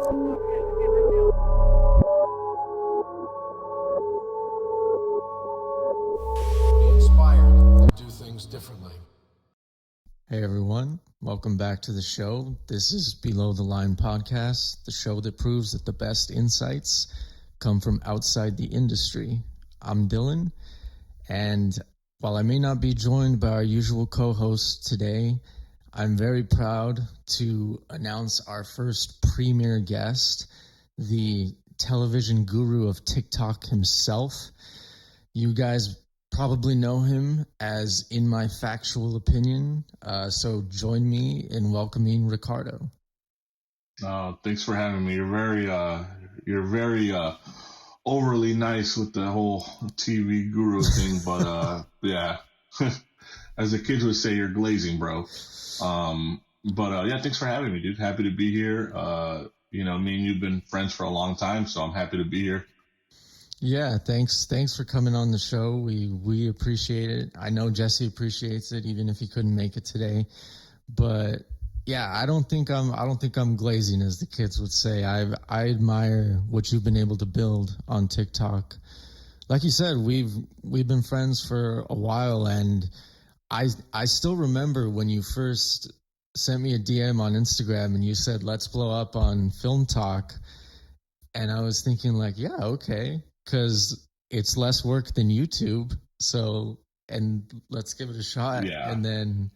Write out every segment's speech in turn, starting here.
Be inspired to do things differently. Hey everyone, welcome back to the show. This is Below the Line Podcast, the show that proves that the best insights come from outside the industry. I'm Dylan, and while I may not be joined by our usual co-host today, I'm very proud to announce our first premier guest, the television guru of TikTok himself. You guys probably know him as In My Factual Opinion, so join me in welcoming Ricardo. Thanks for having me. You're very overly nice with the whole TV guru thing, but yeah, as the kids would say, you're glazing, bro. Yeah, thanks for having me, dude. Happy to be here. Me and you've been friends for a long time, so I'm happy to be here. Yeah, thanks for coming on the show. We appreciate it. I know Jesse appreciates it, even if he couldn't make it today. But yeah, I don't think I'm glazing, as the kids would say. I admire what you've been able to build on TikTok. Like you said, we've been friends for a while, and I still remember when you first sent me a DM on Instagram and you said, let's blow up on Film Talk. And I was thinking like, yeah, okay, because it's less work than YouTube. So, and let's give it a shot. Yeah. And then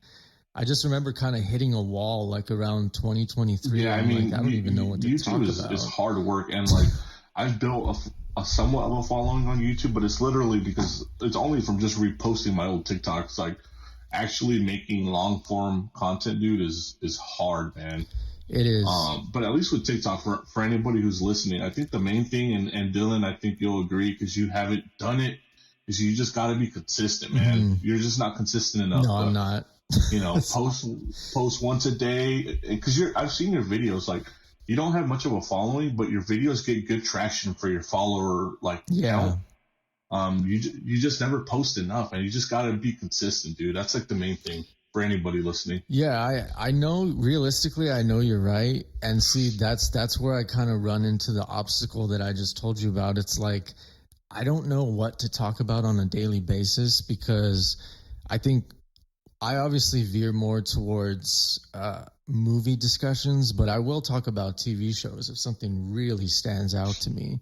I just remember kind of hitting a wall like around 2023. Yeah, I don't even know what to talk YouTube about. is hard work, and like I've built a somewhat of a following on YouTube, but it's literally because it's only from just reposting my old TikToks. Like actually making long form content, dude, is hard, man. It is. But at least with TikTok, for anybody who's listening, I think the main thing, and Dylan, I think you'll agree because you haven't done it, is you just got to be consistent, man. Mm-hmm. You're just not consistent enough. No, I'm not. Post once a day, because I've seen your videos. Like, you don't have much of a following, but your videos get good traction for your follower. Like, yeah. You just never post enough, and you just got to be consistent, dude. That's like the main thing for anybody listening. Yeah, I know, realistically, I know you're right. And see, that's where I kind of run into the obstacle that I just told you about. It's like, I don't know what to talk about on a daily basis, because I think I obviously veer more towards movie discussions, but I will talk about TV shows if something really stands out to me.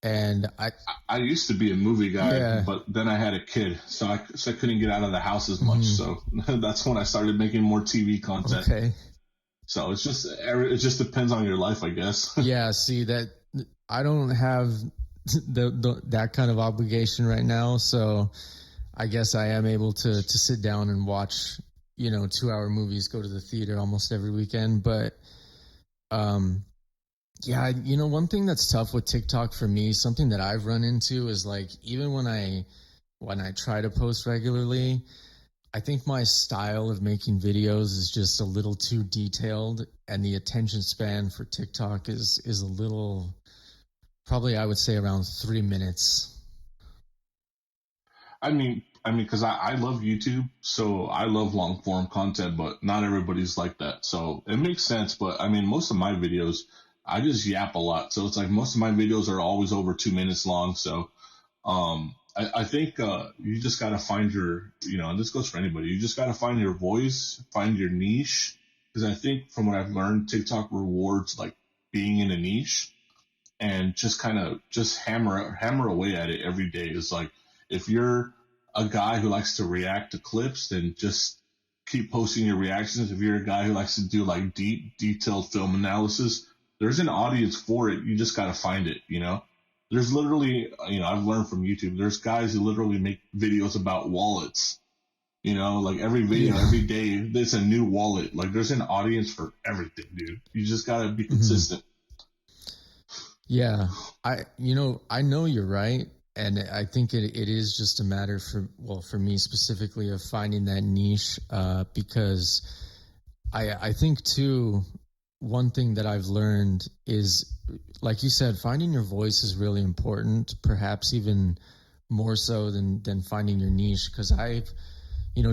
And I used to be a movie guy, yeah. But then I had a kid, so I couldn't get out of the house as much. Mm-hmm. So that's when I started making more TV content. Okay. So it just depends on your life, I guess. Yeah. See, that I don't have that kind of obligation right now, so I guess I am able to sit down and watch 2-hour movies, go to the theater almost every weekend, but yeah, one thing that's tough with TikTok for me, something that I've run into is like, even when I try to post regularly, I think my style of making videos is just a little too detailed, and the attention span for TikTok is a little, probably I would say around 3 minutes. I mean, because I love YouTube, so I love long form content, but not everybody's like that. So it makes sense. But I mean, most of my videos, I just yap a lot. So it's like most of my videos are always over 2 minutes long. So I think you just got to find your, and this goes for anybody, you just got to find your voice, find your niche. Because I think from what I've learned, TikTok rewards like being in a niche, and just kind of just hammer away at it every day. It's like, if you're a guy who likes to react to clips, then just keep posting your reactions. If you're a guy who likes to do like deep, detailed film analysis, there's an audience for it. You just got to find it, There's literally, I've learned from YouTube, there's guys who literally make videos about wallets, like every video, every day, there's a new wallet. Like, there's an audience for everything, dude. You just got to be consistent. Yeah. I know you're right. And I think it is just a matter for me specifically of finding that niche, because I think too, one thing that I've learned is, like you said, finding your voice is really important, perhaps even more so than finding your niche. Because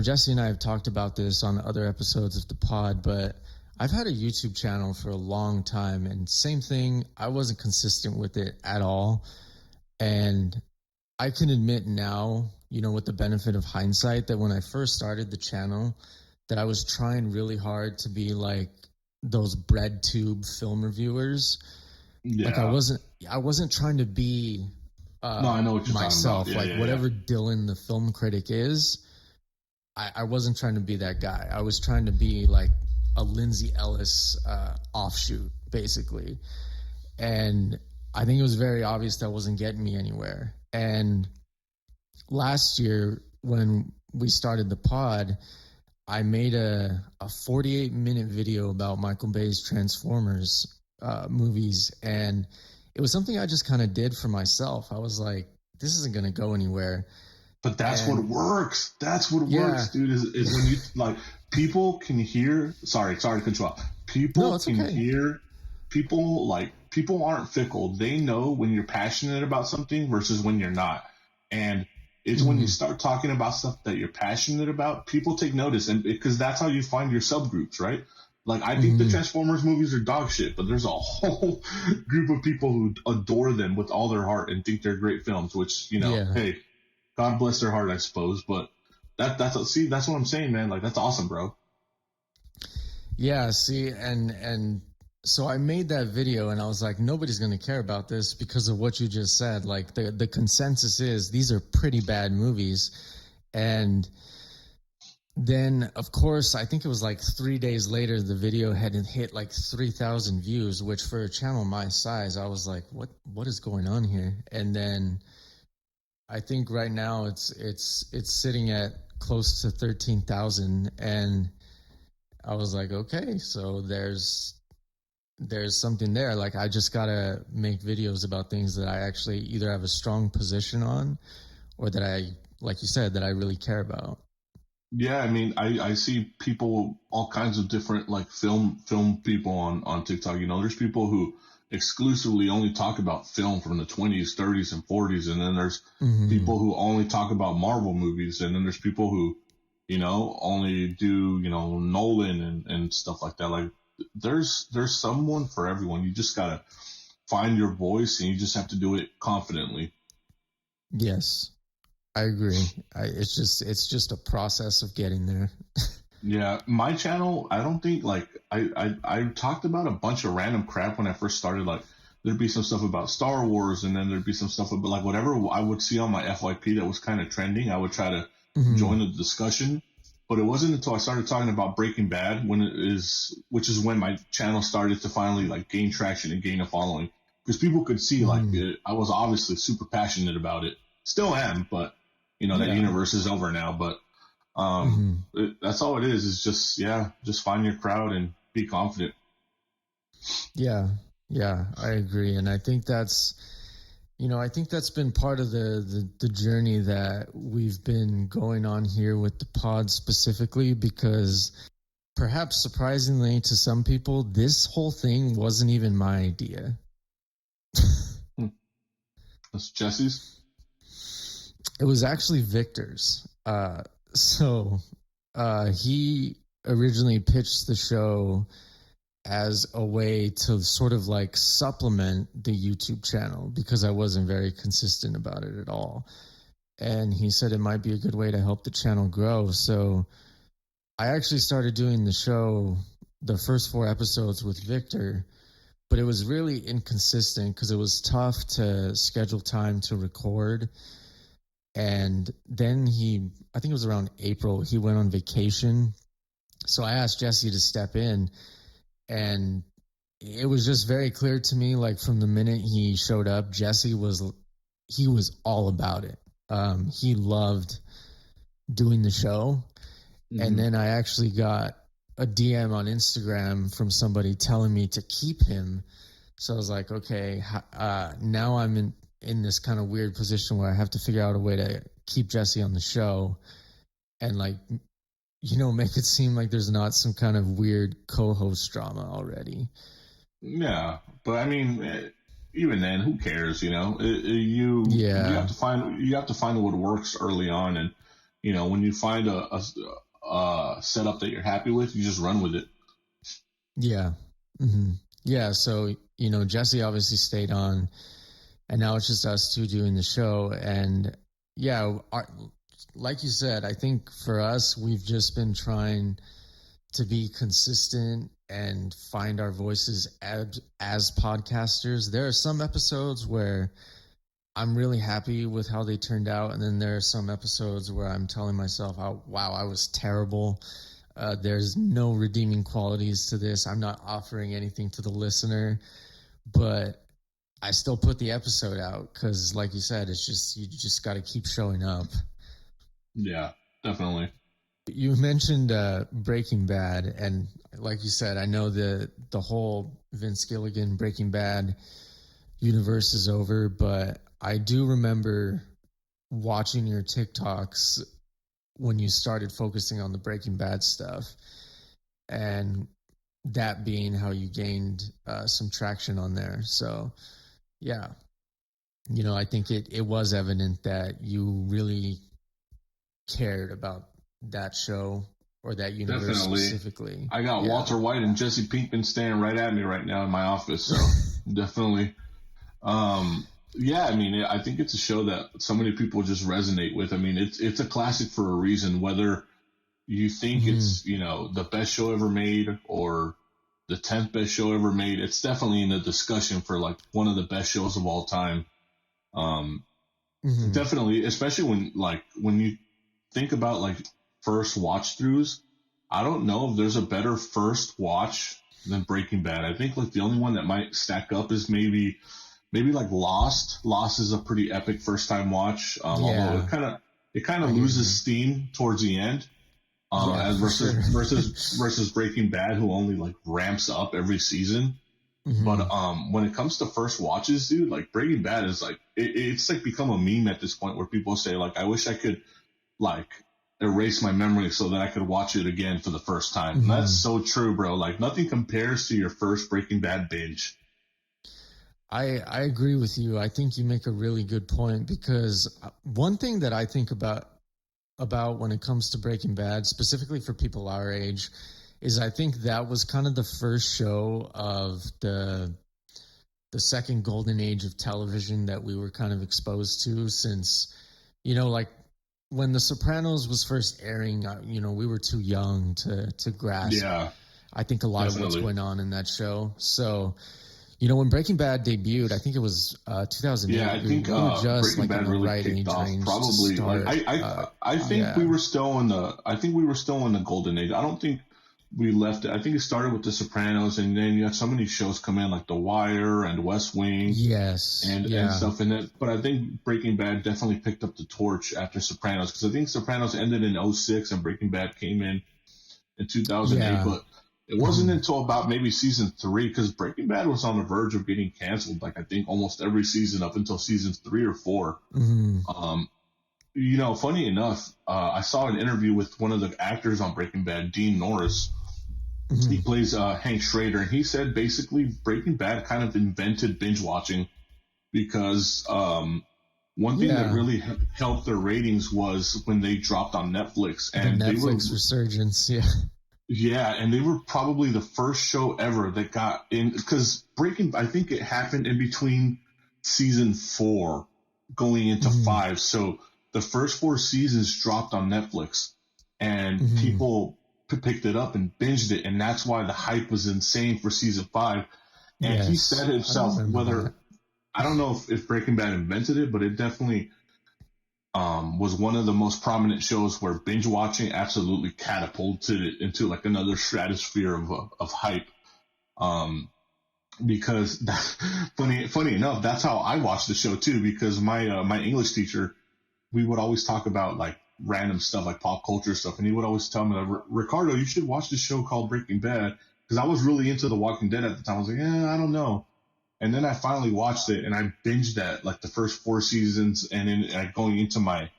Jesse and I have talked about this on other episodes of the pod, but I've had a YouTube channel for a long time, and same thing, I wasn't consistent with it at all. And I can admit now, with the benefit of hindsight, that when I first started the channel, that I was trying really hard to be like those bread tube film reviewers. Yeah. Like I wasn't trying to be no, I know what you're myself. talking about. Yeah, whatever Dylan the film critic is, I wasn't trying to be that guy. I was trying to be like a Lindsay Ellis offshoot, basically. And I think it was very obvious that wasn't getting me anywhere. And last year, when we started the pod, I made a 48-minute video about Michael Bay's Transformers movies. And it was something I just kind of did for myself. I was like, this isn't going to go anywhere. But that's what works. That's what works, dude, is when you, like, people can hear, sorry to cut you off. People hear, people aren't fickle. They know when you're passionate about something versus when you're not. And it's when you start talking about stuff that you're passionate about, people take notice. And because that's how you find your subgroups, right? Like, I think the Transformers movies are dog shit, but there's a whole group of people who adore them with all their heart and think they're great films, which, hey, God bless their heart, I suppose. But that's what I'm saying, man. Like, that's awesome, bro. Yeah, see, and so I made that video, and I was like, nobody's going to care about this because of what you just said. Like, the consensus is these are pretty bad movies. And then, of course, I think it was like 3 days later, the video had hit like 3,000 views, which for a channel my size, I was like, what is going on here? And then I think right now it's sitting at close to 13,000, and I was like, okay, so there's something there. Like, I just gotta make videos about things that I actually either have a strong position on, or that I, like you said, that I really care about. Yeah, I mean, I see people, all kinds of different, like, film people on TikTok. There's people who exclusively only talk about film from the 20s, 30s, and 40s, and then there's people who only talk about Marvel movies, and then there's people who, only do, Nolan and stuff like that. Like, there's someone for everyone. You just gotta find your voice, and you just have to do it confidently. Yes, I agree. It's just a process of getting there. Yeah, my channel, I don't think, like, I talked about a bunch of random crap when I first started. Like, there'd be some stuff about Star Wars, and then there'd be some stuff about, like, whatever I would see on my FYP that was kind of trending, I would try to join the discussion. But it wasn't until I started talking about Breaking Bad, which is when my channel started to finally, like, gain traction and gain a following. Because people could see, like, I was obviously super passionate about it. Still am, but, that universe is over now. But that's all it is just find your crowd and be confident. Yeah, I agree. And I think that's been part of the journey that we've been going on here with the pod specifically, because perhaps surprisingly to some people, this whole thing wasn't even my idea. That's Jesse's? It was actually Victor's. So he originally pitched the show as a way to sort of like supplement the YouTube channel, because I wasn't very consistent about it at all. And he said it might be a good way to help the channel grow. So I actually started doing the show, the first 4 episodes with Victor, but it was really inconsistent because it was tough to schedule time to record. And then I think it was around April, he went on vacation. So I asked Jesse to step in, and it was just very clear to me, like, from the minute he showed up, Jesse was all about it. He loved doing the show. And then I actually got a DM on Instagram from somebody telling me to keep him. So I was like, okay, now I'm in this kind of weird position where I have to figure out a way to keep Jesse on the show and, like, make it seem like there's not some kind of weird co-host drama already. Yeah, but I mean, even then, who cares? You have to find what works early on, and when you find a setup that you're happy with, you just run with it. Yeah. hmm Yeah. So, Jesse obviously stayed on, and now it's just us two doing the show. And yeah, like you said, I think for us, we've just been trying to be consistent and find our voices as podcasters. There are some episodes where I'm really happy with how they turned out, and then there are some episodes where I'm telling myself, oh, "Wow, I was terrible." There's no redeeming qualities to this. I'm not offering anything to the listener, but I still put the episode out because, like you said, it's just you just got to keep showing up. Yeah, definitely. You mentioned Breaking Bad, and like you said, I know the whole Vince Gilligan Breaking Bad universe is over, but I do remember watching your TikToks when you started focusing on the Breaking Bad stuff, and that being how you gained some traction on there. So, yeah, I think it was evident that you really cared about that show or that universe Definitely. specifically. I got Walter White and Jesse Pinkman staring right at me right now in my office. So definitely. Yeah, I mean, I think it's a show that so many people just resonate with. I mean, it's a classic for a reason, whether you think it's, the best show ever made or the 10th best show ever made. It's definitely in the discussion for like one of the best shows of all time. Definitely, especially when you think about like first watch throughs, I don't know if there's a better first watch than Breaking Bad. I think like the only one that might stack up is maybe like Lost. Lost is a pretty epic first time watch. Although it kind of loses steam towards the end. Versus Breaking Bad, who only like ramps up every season. But when it comes to first watches, dude, like Breaking Bad is like it's like become a meme at this point where people say like, I wish I could like erase my memory so that I could watch it again for the first time. And that's so true, bro. Like nothing compares to your first Breaking Bad binge. I agree with you. I think you make a really good point because one thing that I think about when it comes to Breaking Bad, specifically for people our age, is I think that was kind of the first show of the second golden age of television that we were kind of exposed to since, like when The Sopranos was first airing, we were too young to grasp. Yeah, I think a lot of what's going on in that show. So, when Breaking Bad debuted, I think it was 2008. Yeah, I think we were just Breaking Bad really kicked off. Probably, I think we were still in the golden age. I don't think we left it. I think it started with The Sopranos, and then you had so many shows come in like The Wire and West Wing, and stuff in it. But I think Breaking Bad definitely picked up the torch after Sopranos, because I think Sopranos ended in 2006 and Breaking Bad came in 2008. But it wasn't until about maybe season 3, because Breaking Bad was on the verge of getting canceled. Like I think almost every season up until season 3 or 4. Funny enough, I saw an interview with one of the actors on Breaking Bad, Dean Norris. He plays Hank Schrader, and he said basically Breaking Bad kind of invented binge watching because one thing that really helped their ratings was when they dropped on Netflix. And Netflix resurgence, Yeah, and they were probably the first show ever that got in, because I think it happened in between season 4 going into 5. So the first 4 seasons dropped on Netflix, and people picked it up and binged it, and that's why the hype was insane for season 5. And he said himself, I don't know if Breaking Bad invented it, but it definitely was one of the most prominent shows where binge watching absolutely catapulted it into like another stratosphere of hype. Because funny enough, that's how I watched the show too, because my English teacher, we would always talk about like random stuff like pop culture stuff, and he would always tell me, Ricardo, you should watch this show called Breaking Bad, because I was really into The Walking Dead at the time. I was like, I don't know. And then I finally watched it, and I binged that like the first 4 seasons, and then going into my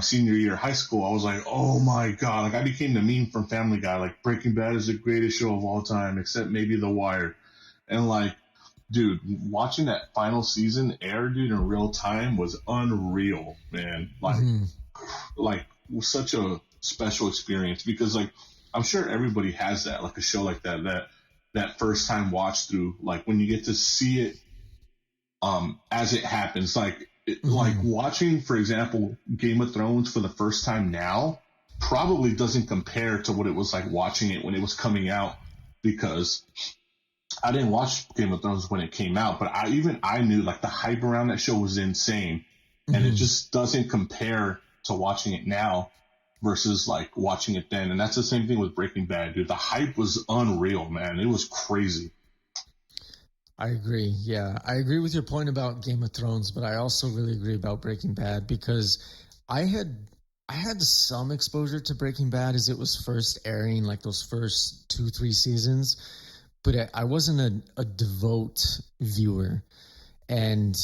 senior year of high school, I was like, oh my god, like I became the meme from Family Guy, like Breaking Bad is the greatest show of all time, except maybe The Wire. And like, dude, watching that final season air, dude, in real time was unreal, man. Like such a special experience, because like I'm sure everybody has that, like a show like that that first time watch through, like when you get to see it as it happens, like like watching, for example, Game of Thrones for the first time now probably doesn't compare to what it was like watching it when it was coming out, because I didn't watch Game of Thrones when it came out, but I knew like the hype around that show was insane, and it just doesn't compare to watching it now versus like watching it then. And that's the same thing with Breaking Bad, dude. The hype was unreal, man. It was crazy. I agree. Yeah, I agree with your point about Game of Thrones, but I also really agree about Breaking Bad, because I had some exposure to Breaking Bad as it was first airing, like those first 2-3 seasons, but I wasn't a devout viewer. And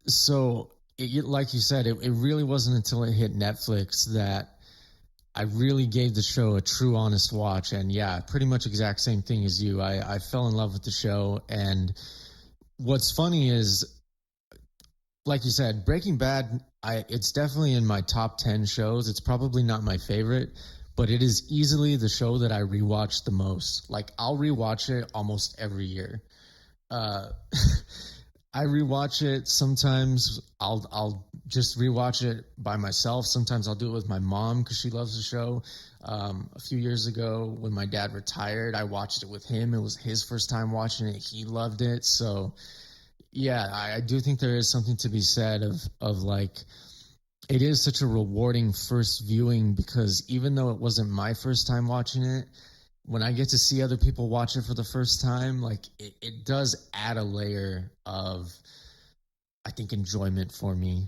so, like you said, it really wasn't until it hit Netflix that I really gave the show a true, honest watch. And yeah, pretty much exact same thing as you. I fell in love with the show. And what's funny is, like you said, Breaking Bad, it's definitely in my top 10 shows. It's probably not my favorite, but it is easily the show that I rewatch the most. Like, I'll rewatch it almost every year. I rewatch it. Sometimes I'll just rewatch it by myself. Sometimes I'll do it with my mom because she loves the show. A few years ago, when my dad retired, I watched it with him. It was his first time watching it. He loved it. So yeah, I do think there is something to be said of like, it is such a rewarding first viewing, because even though it wasn't my first time watching it, when I get to see other people watch it for the first time, like it does add a layer of, I think, enjoyment for me.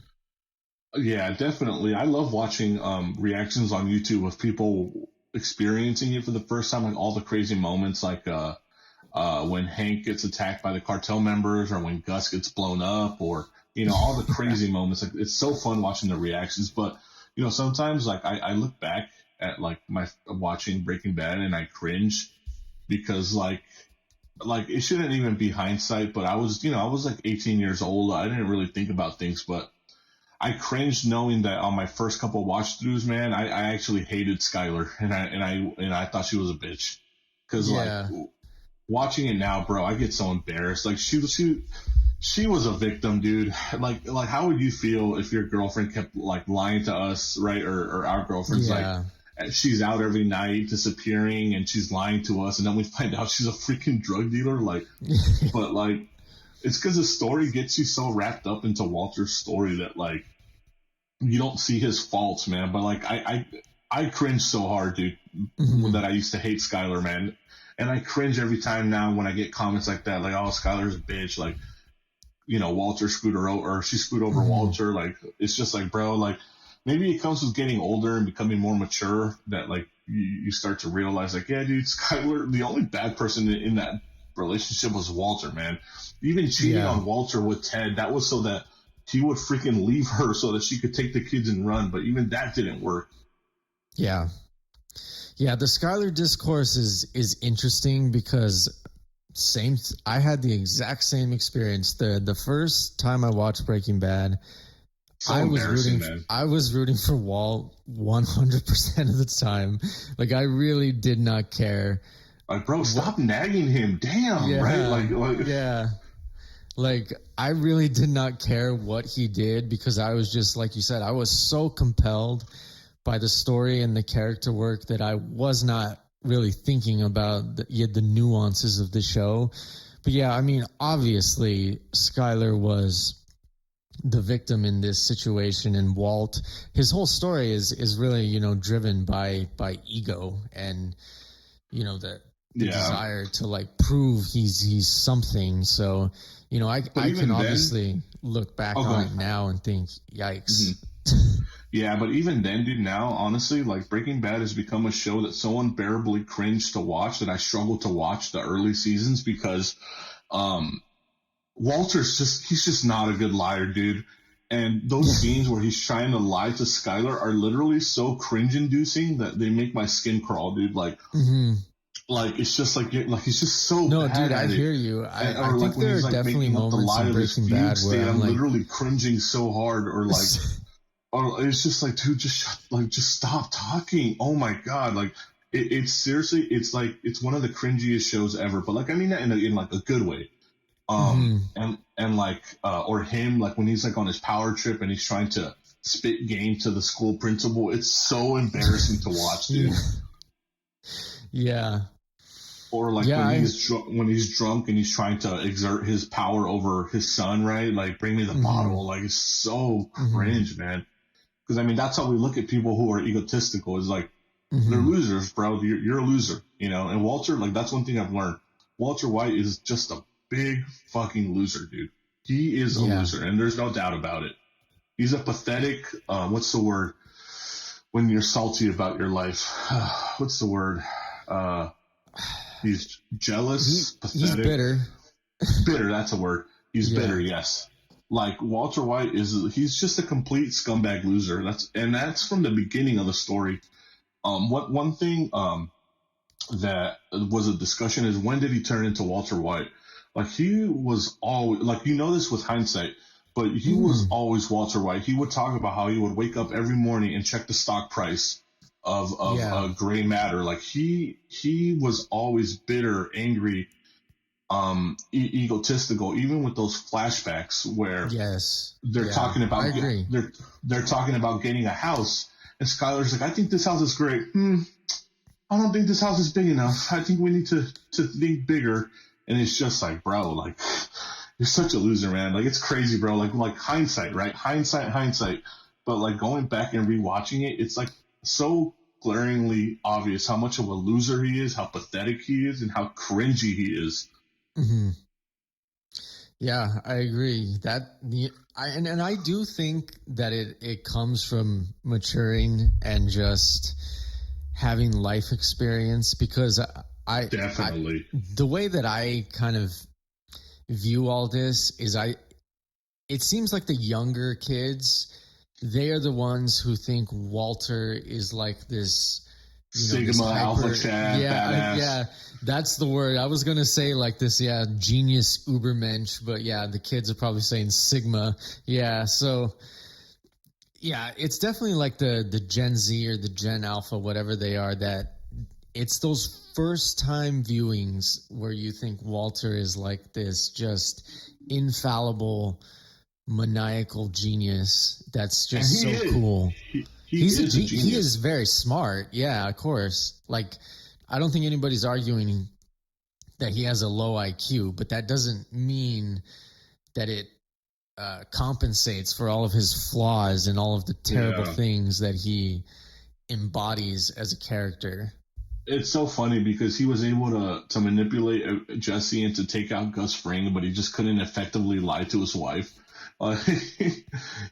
Yeah, definitely. I love watching reactions on YouTube of people experiencing it for the first time, like all the crazy moments, like when Hank gets attacked by the cartel members, or when Gus gets blown up, or all the crazy moments. Like, it's so fun watching the reactions. But sometimes like I look back at like my watching Breaking Bad and I cringe, because like it shouldn't even be hindsight, but I was like 18 years old. I didn't really think about things, but I cringed knowing that on my first couple watch throughs, man, I actually hated Skylar, and I thought she was a bitch. Because like watching it now, bro, I get so embarrassed. Like she was a victim, dude. Like how would you feel if your girlfriend kept like lying to us, right? Or our girlfriends, like she's out every night disappearing and she's lying to us, and then we find out she's a freaking drug dealer. Like, but like, it's because the story gets you so wrapped up into Walter's story that like you don't see his faults, man. But like I cringe so hard, dude, that I used to hate Skylar, man. And I cringe every time now when I get comments like that, like, oh, Skylar's a bitch, like, Walter screwed her over, or she screwed over Walter. Like, it's just like, bro, like, maybe it comes with getting older and becoming more mature that like you start to realize, like, yeah, dude, Skylar, the only bad person in that relationship was Walter, man. Even cheating on Walter with Ted, that was so that he would freaking leave her so that she could take the kids and run. But even that didn't work. Yeah. Yeah, the Skylar discourse is interesting because I had the exact same experience. The first time I watched Breaking Bad, So I was rooting for Walt 100% of the time. Like, I really did not care. Like, bro, stop nagging him. Damn, right? Like yeah. Like, I really did not care what he did, because I was just, like you said, I was so compelled by the story and the character work that I was not really thinking about the nuances of the show. But yeah, I mean, obviously, Skylar was the victim in this situation, and Walt, his whole story is really, driven by ego and, the desire to like prove he's something. So, I can obviously look back on it now and think, yikes. Yeah, but even then, dude, now, honestly, like, Breaking Bad has become a show that's so unbearably cringe to watch that I struggle to watch the early seasons, because Walter's he's just not a good liar, dude. And those scenes where he's trying to lie to Skylar are literally so cringe-inducing that they make my skin crawl, dude. Like, like, it's just like he's just so bad dude, at I it. hear you. I Or think like when there he's are like definitely making up the moments lie in of his Breaking fugue Bad state, where I'm I'm like, literally cringing so hard, or like, or it's just like, dude, just stop talking. Oh my god, like, it's seriously, it's one of the cringiest shows ever. But like, I mean that in like a good way. And like, or him, like when he's like on his power trip and he's trying to spit game to the school principal. It's so embarrassing to watch, dude. Yeah. Or like when he's drunk and he's trying to exert his power over his son, right? Like, bring me the bottle. Like, it's so cringe, man. Because I mean, that's how we look at people who are egotistical. Is like, they're losers, bro. You're a loser, you know. And Walter, like, that's one thing I've learned. Walter White is just a big fucking loser, dude. He is a loser, and there's no doubt about it. He's a pathetic. What's the word when you're salty about your life? What's the word? He's jealous, pathetic. He's bitter. Bitter, that's a word. He's bitter, yes. Like, Walter White he's just a complete scumbag loser. That's from the beginning of the story. One thing that was a discussion is, when did he turn into Walter White? Like, he was always, like, you know this with hindsight, but he was always Walter White. He would talk about how he would wake up every morning and check the stock price of gray matter. Like, he was always bitter, angry, egotistical, even with those flashbacks where they're talking about they're talking about getting a house, and Skylar's like, I think this house is great. I don't think this house is big enough. I think we need to think bigger. And it's just like, bro, like, you're such a loser, man. Like, it's crazy, bro. Like hindsight, right? Hindsight. But like, going back and rewatching it, it's like so glaringly obvious how much of a loser he is, how pathetic he is, and how cringy he is. Yeah, I agree. And I do think that it comes from maturing and just having life experience, because Definitely. the way that I kind of view all this is, it seems like the younger kids, they are the ones who think Walter is like this, Sigma, alpha Chad, badass. Yeah, that's the word. I was going to say like this, genius Ubermensch, but the kids are probably saying Sigma. Yeah, so it's definitely like the Gen Z or the Gen Alpha, whatever they are, that it's those first time viewings where you think Walter is like this just infallible, maniacal genius that's just so cool. He is very smart. Yeah, of course. Like, I don't think anybody's arguing that he has a low IQ, but that doesn't mean that it compensates for all of his flaws and all of the terrible things that he embodies as a character. It's so funny because he was able to manipulate Jesse and to take out Gus Fring, but he just couldn't effectively lie to his wife.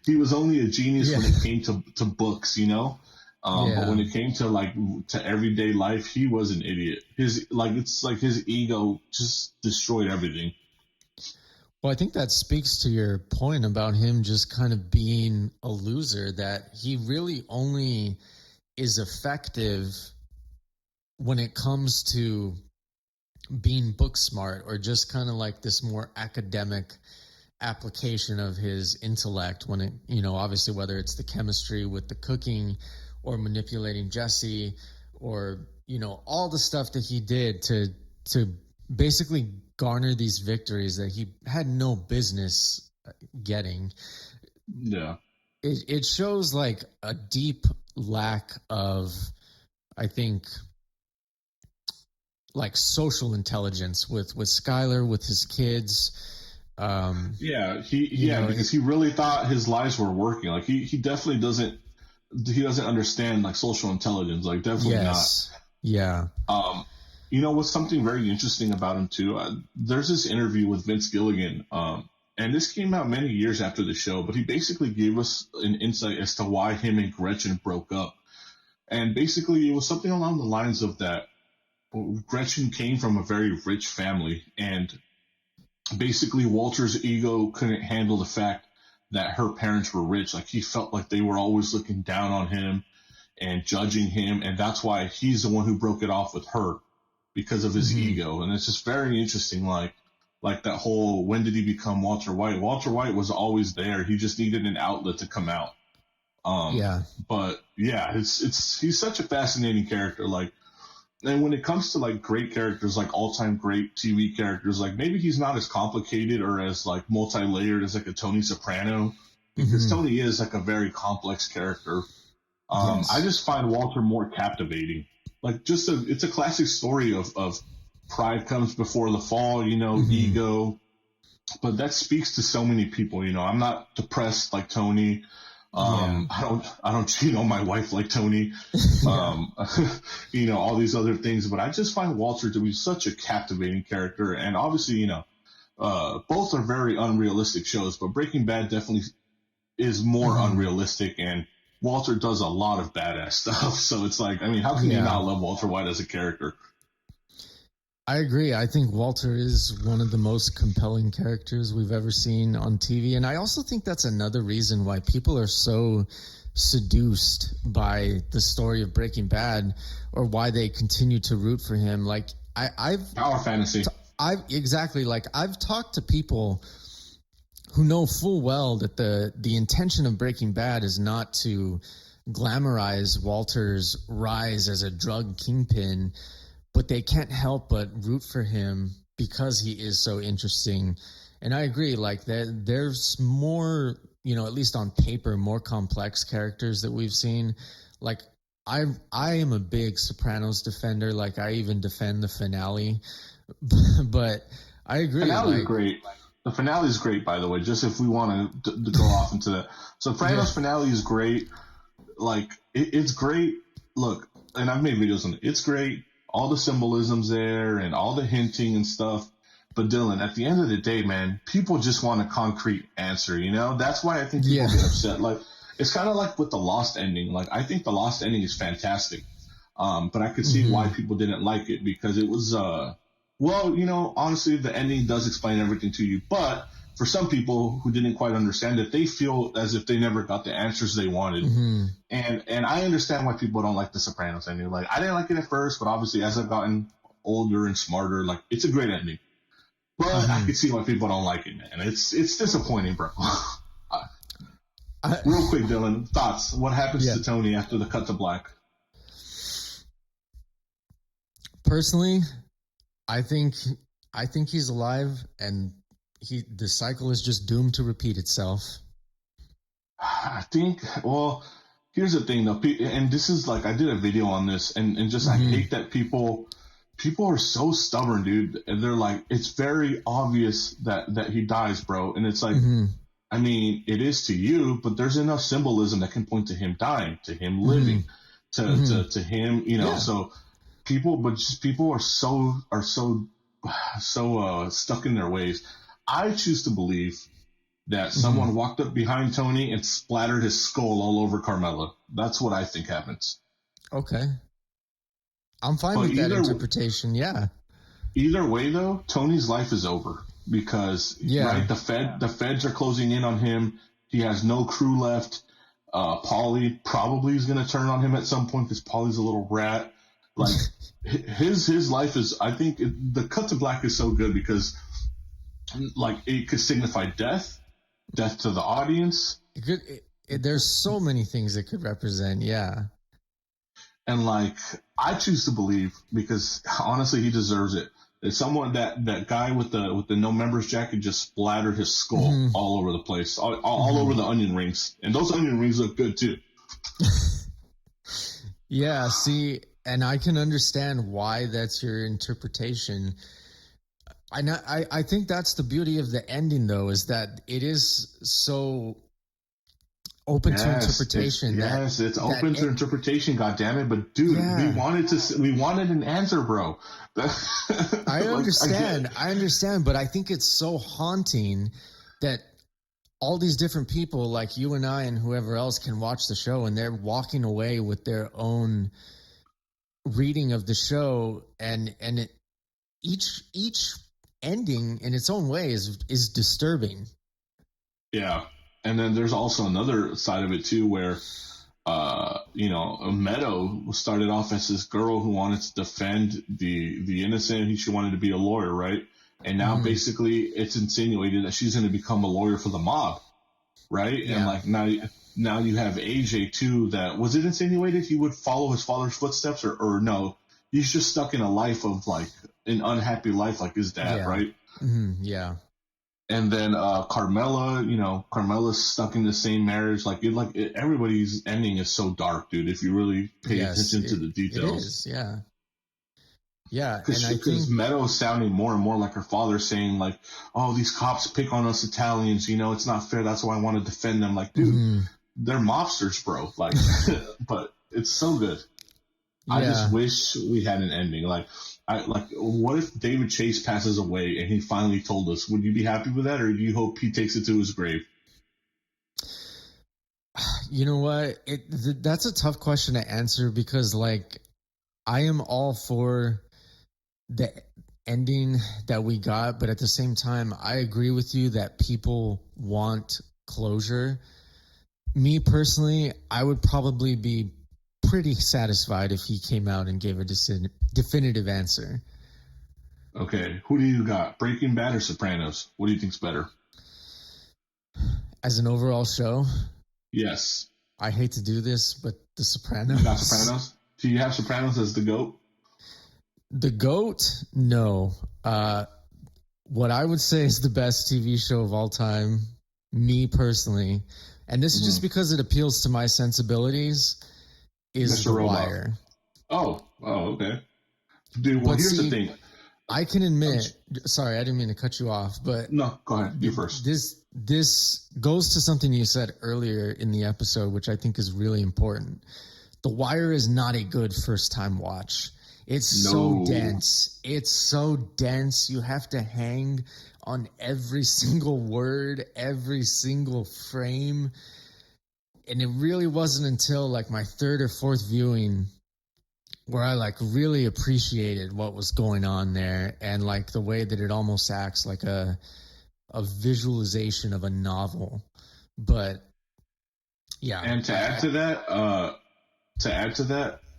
He was only a genius when it came to books, you know. But when it came to everyday life, he was an idiot. His ego just destroyed everything. Well, I think that speaks to your point about him just kind of being a loser, that he really only is effective when it comes to being book smart, or just kind of like this more academic application of his intellect, when it, obviously whether it's the chemistry with the cooking or manipulating Jesse, or, all the stuff that he did to basically garner these victories that he had no business getting. Yeah. It shows like a deep lack of, I think, like social intelligence with Skylar, with his kids. Because he really thought his lies were working. Like, he definitely doesn't understand like social intelligence. Like, definitely not. Yeah. What's something very interesting about him too? There's this interview with Vince Gilligan, and this came out many years after the show, but he basically gave us an insight as to why him and Gretchen broke up. And basically, it was something along the lines of that Gretchen came from a very rich family, and basically Walter's ego couldn't handle the fact that her parents were rich. Like, he felt like they were always looking down on him and judging him, and that's why he's the one who broke it off with her, because of his ego. And it's just very interesting, like that whole, when did he become Walter White? Walter White was always there. He just needed an outlet to come out. But he's such a fascinating character. Like, And when it comes to like great characters, like all-time great TV characters, like maybe he's not as complicated or as like multi-layered as like a Tony Soprano, because Tony is like a very complex character. I just find Walter more captivating. Like it's a classic story of pride comes before the fall, ego. But that speaks to so many people. I'm not depressed like Tony. I don't cheat on my wife like Tony. All these other things. But I just find Walter to be such a captivating character. And obviously, both are very unrealistic shows, but Breaking Bad definitely is more unrealistic, and Walter does a lot of badass stuff. So it's like, I mean, how can you not love Walter White as a character? I agree. I think Walter is one of the most compelling characters we've ever seen on TV. And I also think that's another reason why people are so seduced by the story of Breaking Bad, or why they continue to root for him. Like I've Power fantasy. I've talked to people who know full well that the intention of Breaking Bad is not to glamorize Walter's rise as a drug kingpin, but they can't help but root for him because he is so interesting. And I agree, like there's more, at least on paper, more complex characters that we've seen. Like I am a big Sopranos defender. Like I even defend the finale, but I agree. Finale is great. The finale is great, by the way, just if we want to go off into that. Sopranos finale is great. Like it's great. Look, and I've made videos on it. It's great. All the symbolism's there and all the hinting and stuff. But Dylan, at the end of the day, man, people just want a concrete answer, That's why I think people get upset. Like, it's kind of like with the Lost ending. Like, I think the Lost ending is fantastic. But I could see why people didn't like it, because it was, honestly, the ending does explain everything to you. But for some people who didn't quite understand it, they feel as if they never got the answers they wanted. And I understand why people don't like The Sopranos ending. Like, I didn't like it at first, but obviously as I've gotten older and smarter, like, it's a great ending. But I can see why people don't like it, man. It's disappointing, bro. Real quick, Dylan, thoughts. What happens to Tony after the cut to black? Personally, I think he's alive, and the cycle is just doomed to repeat itself. I think, well, here's the thing though, and this is like, I did a video on this, and just I hate that people are so stubborn, dude. And they're like, it's very obvious that he dies, bro. And it's like, I mean, it is to you, but there's enough symbolism that can point to him dying, to him living, to him, so people are so stuck in their ways. I choose to believe that someone walked up behind Tony and splattered his skull all over Carmela. That's what I think happens. Okay. I'm fine with that interpretation, yeah. Either way, though, Tony's life is over because right, the feds are closing in on him. He has no crew left. Paulie probably is going to turn on him at some point because Paulie's a little rat. Like his life is, I think the cut to black is so good because like it could signify death to the audience. There's so many things it could represent, yeah. And like I choose to believe, because honestly he deserves it. That someone that guy with the no members jacket just splattered his skull all over the place, all over the onion rings, and those onion rings look good too. Yeah, see, and I can understand why that's your interpretation. I think that's the beauty of the ending, though, is that it is so open to interpretation. It's open to interpretation. God damn it! But dude, we wanted an answer, bro. I understand. I understand, but I think it's so haunting that all these different people, like you and I and whoever else, can watch the show and they're walking away with their own reading of the show, and each ending in its own way is disturbing. Yeah. And then there's also another side of it too, where Meadow started off as this girl who wanted to defend the innocent. She wanted to be a lawyer, right? And now basically it's insinuated that she's going to become a lawyer for the mob, right? Yeah. And like now you have AJ too. That was it insinuated he would follow his father's footsteps, or no? he's just stuck in a life of like an unhappy life, like his dad, Yeah. right? Yeah. And then Carmela, Carmela's stuck in the same marriage. Everybody's ending is so dark, dude. If you really pay attention to the details, it is. Yeah, and I think because Meadow's sounding more and more like her father, saying like, "Oh, these cops pick on us Italians. It's not fair. That's why I want to defend them." Like, dude, they're mobsters, bro. Like, but it's so good. Yeah. I just wish we had an ending. What if David Chase passes away and he finally told us? Would you be happy with that, or do you hope he takes it to his grave? You know what? That's a tough question to answer, because like I am all for the ending that we got, but at the same time, I agree with you that people want closure. Me personally, I would probably be pretty satisfied if he came out and gave a definitive answer. Okay, who do you got? Breaking Bad or Sopranos? What do you think's better? As an overall show? Yes. I hate to do this, but The Sopranos. You got Sopranos? Do you have Sopranos as the GOAT? The GOAT? No. What I would say is the best TV show of all time, me personally, and this is just because it appeals to my sensibilities, is The Wire. Oh, okay. Dude, well, here's the thing. I can admit, sorry, I didn't mean to cut you off, but no, go ahead. You first. This goes to something you said earlier in the episode, which I think is really important. The Wire is not a good first-time watch. It's so dense. It's so dense. You have to hang on every single word, every single frame. And it really wasn't until like my third or fourth viewing where I like really appreciated what was going on there, and like the way that it almost acts like a visualization of a novel. But yeah. And to add to that,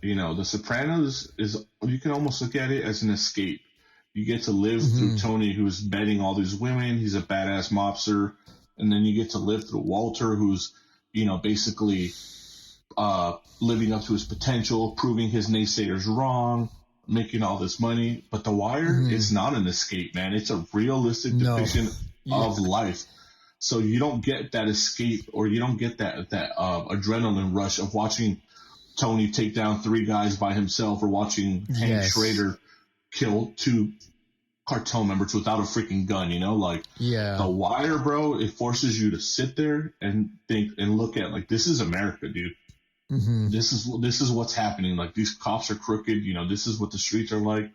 The Sopranos is, you can almost look at it as an escape. You get to live through Tony, who's betting all these women. He's a badass mobster. And then you get to live through Walter, who's, basically living up to his potential, proving his naysayers wrong, making all this money. But The Wire is not an escape, man. It's a realistic depiction of life. So you don't get that escape, or you don't get that adrenaline rush of watching Tony take down 3 guys by himself, or watching Hank Schrader kill 2 cartel members without a freaking gun, The Wire, bro, it forces you to sit there and think and look at, like, this is America, dude. This is what's happening. Like, these cops are crooked, this is what the streets are like.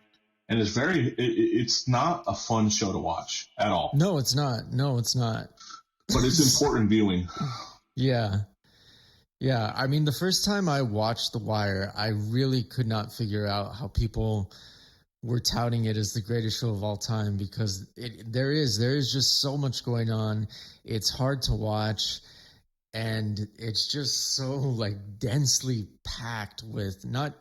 And it's not a fun show to watch at all. No, it's not. But it's important viewing. Yeah. I mean, the first time I watched The Wire, I really could not figure out how people were touting it as the greatest show of all time, because there is just so much going on. It's hard to watch, and it's just so like densely packed with not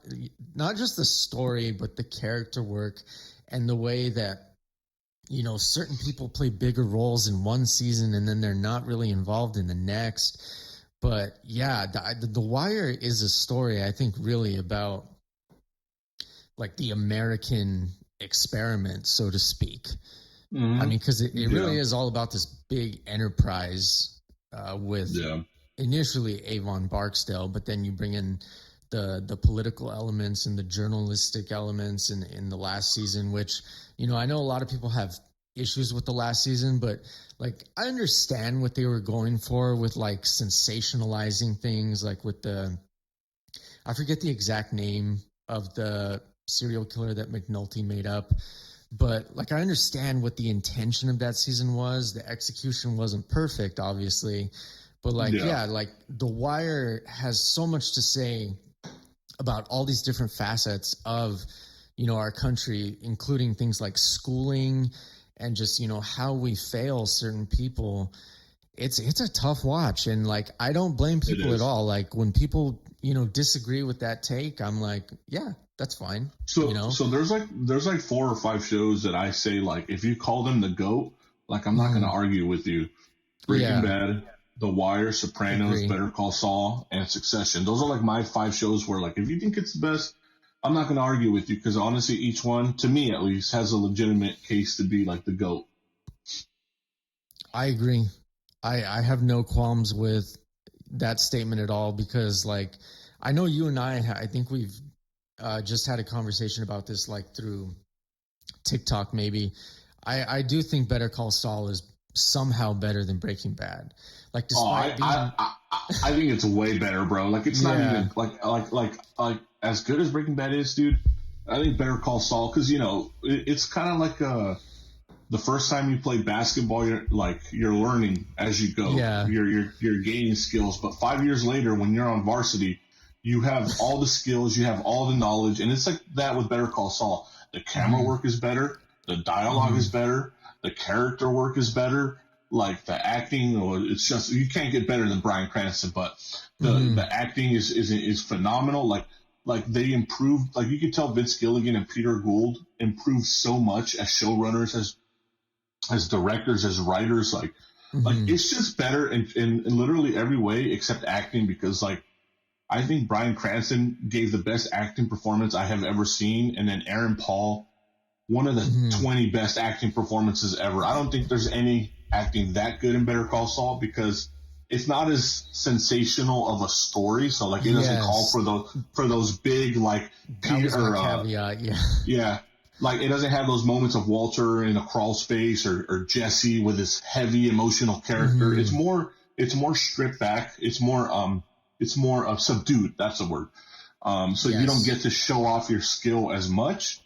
just the story, but the character work and the way that certain people play bigger roles in one season and then they're not really involved in the next. But yeah, the Wire is a story, I think, really about like the American experiment, so to speak. I mean, because it really is all about this big enterprise with initially Avon Barksdale, but then you bring in the political elements and the journalistic elements in the last season, which, I know a lot of people have issues with the last season, but like I understand what they were going for with like sensationalizing things, like with I forget the exact name of the serial killer that McNulty made up, but like I understand what the intention of that season was. The execution wasn't perfect, obviously, but like like The Wire has so much to say about all these different facets of our country, including things like schooling and just how we fail certain people. It's a tough watch, and like I don't blame people at all. Like when people disagree with that take, I'm like, yeah, that's fine. So there's like 4 or 5 shows that I say, like, if you call them the GOAT, like I'm not going to argue with you. Breaking Bad, The Wire, Sopranos, Better Call Saul, and Succession. Those are like my 5 shows where, like, if you think it's the best, I'm not going to argue with you because honestly, each one, to me at least, has a legitimate case to be like the GOAT. I agree. I have no qualms with that statement at all because, like, I know you and I think we've just had a conversation about this, like, through TikTok maybe. I do think Better Call Saul is somehow better than Breaking Bad. Like, despite I think it's way better, bro. Like, it's not even like as good as Breaking Bad is, dude. I think Better Call Saul, because it's kind of like the first time you play basketball, you're learning as you go. Yeah. You're gaining skills. But 5 years later, when you're on varsity, you have all the skills, you have all the knowledge, and it's like that with Better Call Saul. The camera work is better, the dialogue is better, the character work is better. Like the acting, or it's just you can't get better than Bryan Cranston. But the acting is phenomenal. Like they improved. Like you could tell Vince Gilligan and Peter Gould improved so much as showrunners, as directors, as writers. Like it's just better in literally every way except acting, because like I think Bryan Cranston gave the best acting performance I have ever seen, and then Aaron Paul, one of the 20 best acting performances ever. I don't think there's any acting that good in Better Call Saul because it's not as sensational of a story. So like it doesn't call for those big like caveat, yeah. Like it doesn't have those moments of Walter in a crawl space or Jesse with his heavy emotional character. It's more stripped back. It's more subdued. That's the word. So you don't get to show off your skill as much,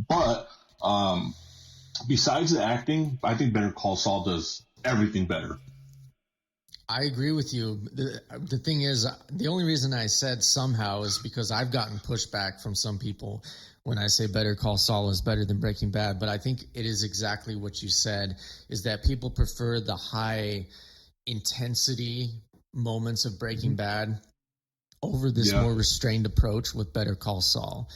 but besides the acting, I think Better Call Saul does everything better. I agree with you. The thing is, the only reason I said somehow is because I've gotten pushback from some people when I say Better Call Saul is better than Breaking Bad. But I think it is exactly what you said, is that people prefer the high intensity moments of Breaking Bad over this more restrained approach with Better Call Saul.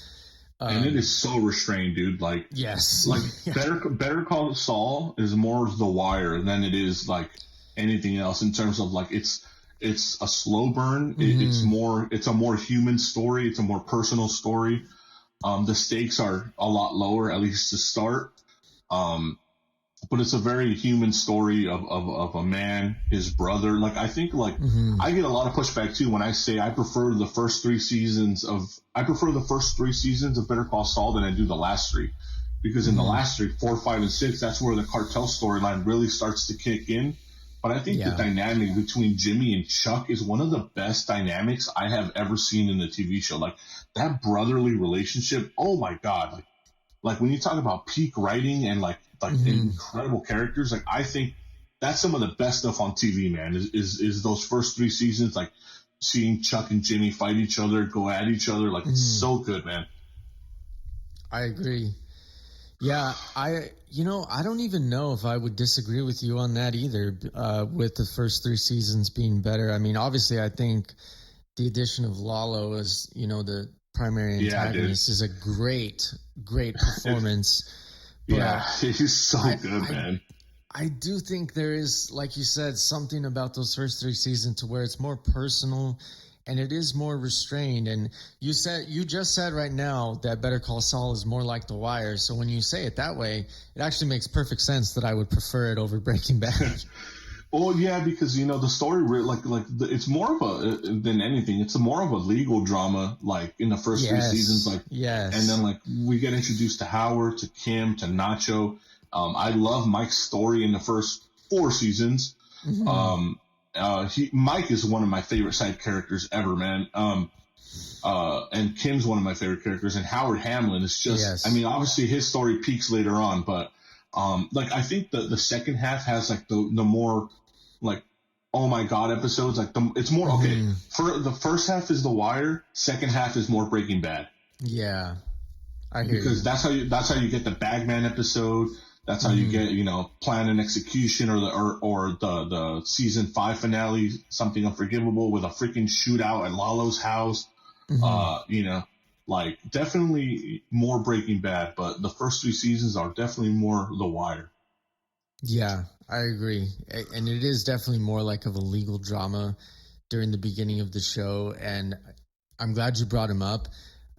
And it is so restrained, dude. Like, yes, like Better Call Saul is more The Wire than it is like anything else in terms of like it's a slow burn. It's a more human story. It's a more personal story. The stakes are a lot lower, at least to start. But it's a very human story of a man, his brother. Like I think I get a lot of pushback too when I say I prefer the first three seasons of Better Call Saul than I do the last three, because in the last three, 4, 5, and 6, that's where the cartel storyline really starts to kick in. But I think the dynamic between Jimmy and Chuck is one of the best dynamics I have ever seen in a TV show. Like that brotherly relationship. Oh my God. Like when you talk about peak writing and like incredible characters, like I think that's some of the best stuff on TV, man, is those first 3 seasons, like seeing Chuck and Jimmy fight each other, go at each other. Like it's so good, man. I agree. Yeah, I don't even know if I would disagree with you on that either, with the first 3 seasons being better. I mean, obviously I think the addition of Lalo as, the primary antagonist is a great performance. But he's so good, man. I do think there is, like you said, something about those first 3 seasons to where it's more personal and it is more restrained. And you just said right now that Better Call Saul is more like The Wire. So when you say it that way, it actually makes perfect sense that I would prefer it over Breaking Bad. Well, yeah, because the story, it's more of than anything. It's more of a legal drama, like in the first 3 seasons, and then like we get introduced to Howard, to Kim, to Nacho. I love Mike's story in the first 4 seasons. Mike is one of my favorite side characters ever, man. And Kim's one of my favorite characters, and Howard Hamlin is just. I mean, obviously his story peaks later on, but. I think the second half has like the more like oh my god episodes. Like it's more okay. For the first half is The Wire, second half is more Breaking Bad. Yeah, I hear because you. that's how you get the Bagman episode. That's how you get Plan and Execution or the season 5 finale, Something Unforgivable, with a freaking shootout at Lalo's house. Like definitely more Breaking Bad, but the first 3 seasons are definitely more The Wire. Yeah, I agree. And it is definitely more like of a legal drama during the beginning of the show. And I'm glad you brought him up.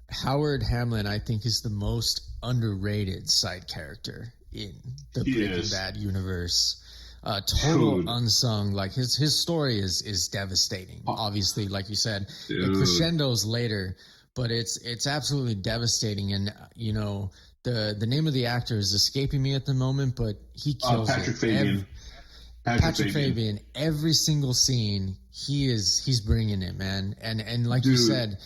Howard Hamlin, I think, is the most underrated side character in the Breaking Bad universe. Total unsung. Like his story is devastating. Obviously, like you said, it crescendos later, but it's absolutely devastating. And you know, the name of the actor is escaping me at the moment, but he kills Patrick it. Fabian. Patrick Fabian. Every single scene, he's bringing it, man. And like you said,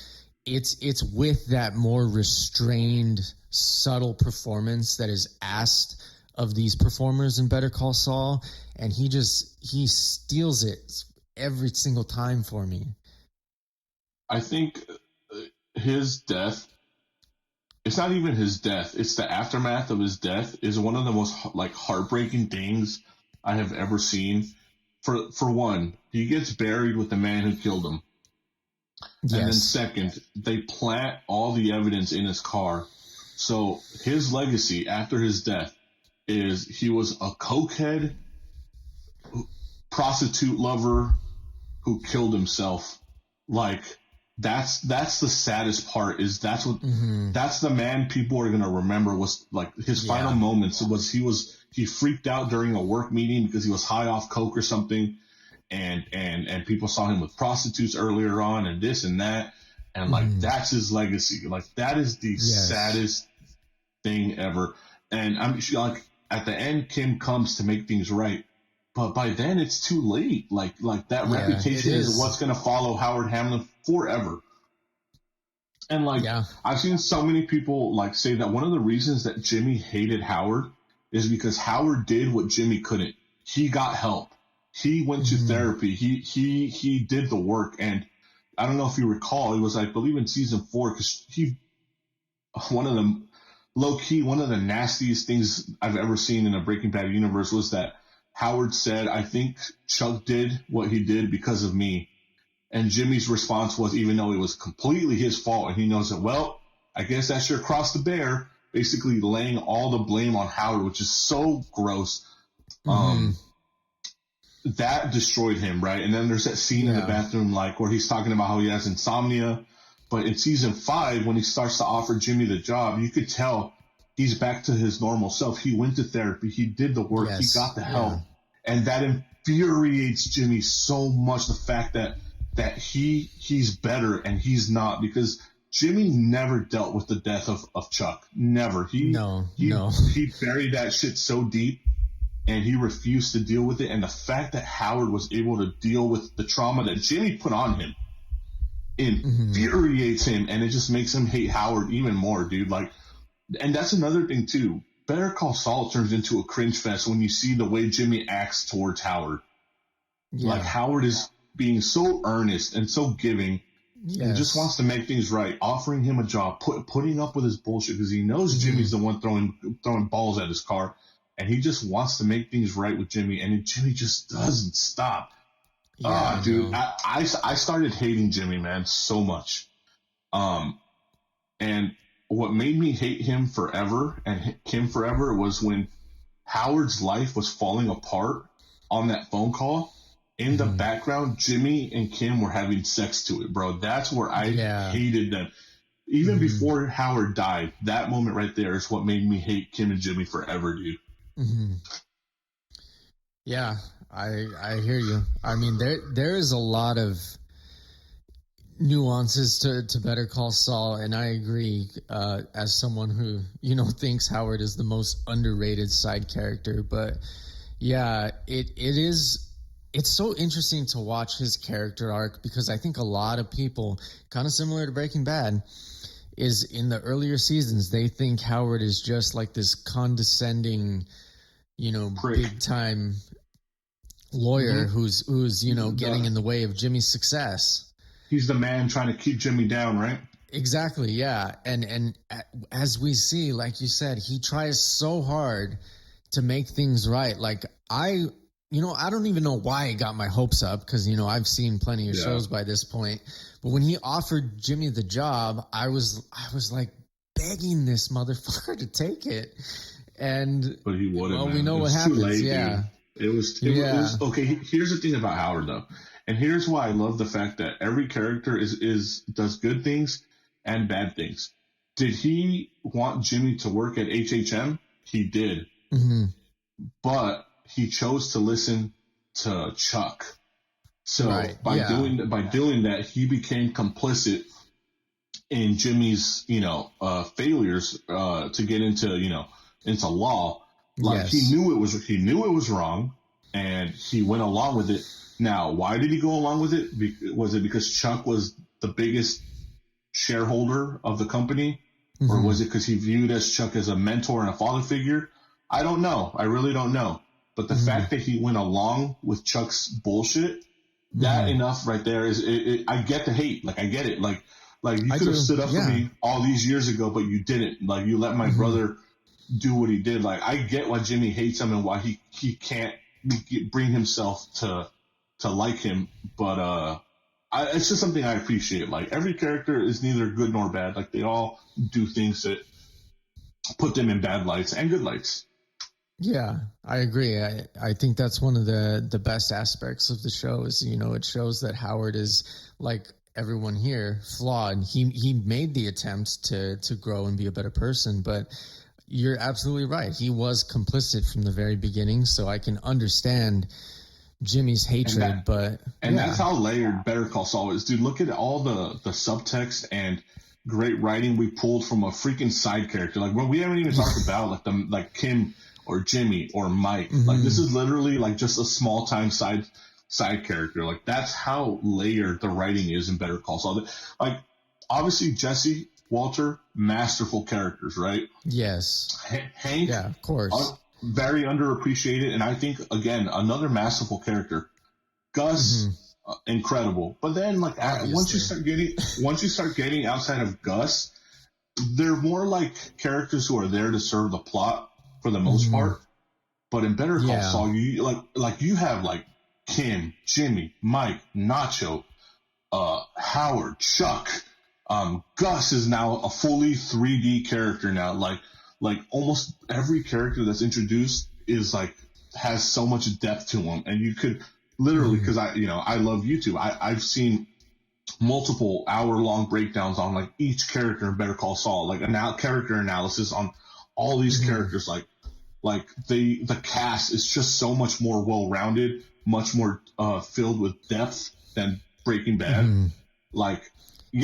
it's with that more restrained, subtle performance that is asked of these performers in Better Call Saul, and he steals it every single time for me. I think his death, it's not even his death, it's the aftermath of his death, is one of the most like heartbreaking things I have ever seen. For one, he gets buried with the man who killed him. Yes. And then second, they plant all the evidence in his car. So his legacy after his death is he was a cokehead, prostitute lover who killed himself. Like that's the saddest part, is that's the man people are going to remember, was like his final moments was he freaked out during a work meeting because he was high off coke or something. And people saw him with prostitutes earlier on and this and that. And like, that's his legacy. Like that is the saddest thing ever. And I'm like, at the end, Kim comes to make things right, but by then it's too late. Like that reputation is what's going to follow Howard Hamlin forever. And like, I've seen so many people like say that one of the reasons that Jimmy hated Howard is because Howard did what Jimmy couldn't. He got help. He went to therapy. He did the work. And I don't know if you recall, it was, I believe, in season 4, because one of the nastiest things I've ever seen in a Breaking Bad universe was that Howard said, I think Chuck did what he did because of me. And Jimmy's response was, even though it was completely his fault and he knows it, well, I guess that's your cross to bear, basically laying all the blame on Howard, which is so gross. That destroyed him, right? And then there's that scene in the bathroom, like, where he's talking about how he has insomnia. But in season 5, when he starts to offer Jimmy the job, you could tell he's back to his normal self. He went to therapy. He did the work. He got the help. And that infuriates Jimmy so much, the fact that he's better and he's not, because Jimmy never dealt with the death of Chuck. Never. He buried that shit so deep. And he refused to deal with it. And the fact that Howard was able to deal with the trauma that Jimmy put on him infuriates him. And it just makes him hate Howard even more, dude. Like, and that's another thing, too. Better Call Saul turns into a cringe fest when you see the way Jimmy acts towards Howard. Like, Howard is being so earnest and so giving and just wants to make things right, offering him a job, putting up with his bullshit because he knows Jimmy's the one throwing balls at his car. And he just wants to make things right with Jimmy, and Jimmy just doesn't stop. Dude, I started hating Jimmy, man, so much. And what made me hate him forever and Kim forever was when Howard's life was falling apart on that phone call. In the background, Jimmy and Kim were having sex to it, bro. That's where I hated them. Even before Howard died, that moment right there is what made me hate Kim and Jimmy forever, dude. Yeah, I hear you. I mean, there is a lot of nuances to Better Call Saul, and I agree. As someone who thinks Howard is the most underrated side character, but it's so interesting to watch his character arc, because I think a lot of people, kind of similar to Breaking Bad, is in the earlier seasons they think Howard is just like this condescending, big time lawyer who's getting in the way of Jimmy's success. He's the man trying to keep Jimmy down, right? Exactly, yeah. And as we see, like you said, he tries so hard to make things right. Like I don't even know why I got my hopes up, because I've seen plenty of shows by this point. But when he offered Jimmy the job, I was like begging this motherfucker to take it. But he wouldn't. Well, we know what happens. Late, yeah. Dude. It was okay. Here's the thing about Howard, though, and here's why I love the fact that every character does good things, and bad things. Did he want Jimmy to work at HHM? He did. Mm-hmm. But he chose to listen to Chuck. So Right. by doing that, he became complicit in Jimmy's, failures to get into law. Like Yes. he knew it was wrong, and he went along with it. Now, why did he go along with it? Was it because Chuck was the biggest shareholder of the company, or Mhm. was it because he viewed as Chuck as a mentor and a father figure? I don't know. I really don't know. But the fact that he went along with Chuck's bullshit, that enough right there is. I get the hate. Like I get it. Like you I could have do. stood up for Yeah. me all these years ago, but you didn't. Like you let my brother do what he did. Like I get why Jimmy hates him and why he can't bring himself to like him. But it's just something I appreciate. Like every character is neither good nor bad. Like they all do things that put them in bad lights and good lights. Yeah, I agree. I think that's one of the best aspects of the show is, it shows that Howard is, like everyone here, flawed. He made the attempt to grow and be a better person, but you're absolutely right. He was complicit from the very beginning, so I can understand Jimmy's hatred, but that's how layered Better Call Saul is. Dude, look at all the subtext and great writing we pulled from a freaking side character. Like when we haven't even talked about like Kim or Jimmy or Mike. Like this is literally like just a small time side character. Like that's how layered the writing is in Better Call Saul. Like obviously Jesse, Walter, masterful characters, right? Yes. Hank, yeah, of course. Very underappreciated, and I think again another masterful character. Gus, incredible. But then like once you start getting outside of Gus, they're more like characters who are there to serve the plot for the most part. But in Better Call Saul, you you have like Kim, Jimmy, Mike, Nacho, Howard, Chuck. Gus is now a fully 3D character now. Like almost every character that's introduced is like has so much depth to them, and you could literally because I love YouTube. I've seen multiple hour-long breakdowns on like each character in Better Call Saul, like character analysis on all these characters. Like the cast is just so much more well-rounded, much more filled with depth than Breaking Bad. Like you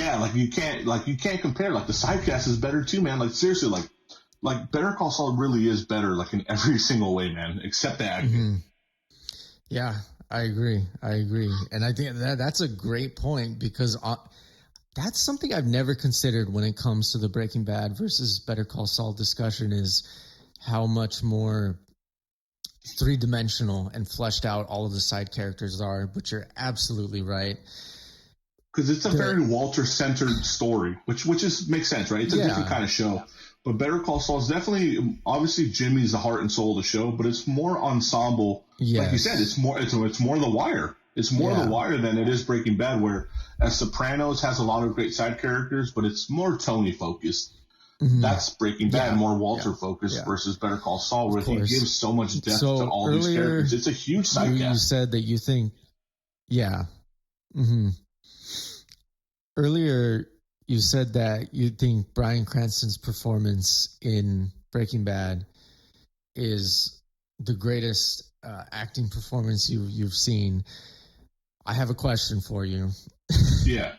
can't compare. Like the side cast is better too, man. Like seriously, like Better Call Saul really is better, like in every single way, man, except the acting. Yeah, I agree. And I think that's a great point because that's something I've never considered when it comes to the Breaking Bad versus Better Call Saul discussion is how much more three-dimensional and fleshed out all of the side characters are, but you're absolutely right. Because it's a very Walter-centered story, which makes sense, right? It's a different kind of show. But Better Call Saul is definitely, obviously, Jimmy's the heart and soul of the show, but it's more ensemble. Yes. Like you said, it's more The Wire. It's more The Wire than it is Breaking Bad, where as Sopranos has a lot of great side characters, but it's more Tony focused. That's Breaking Bad, more Walter focused versus Better Call Saul, where he gives so much depth to all these characters. It's a huge side cast. You said that you think, Earlier, you said that you think Bryan Cranston's performance in Breaking Bad is the greatest acting performance you've seen. I have a question for you. Yeah.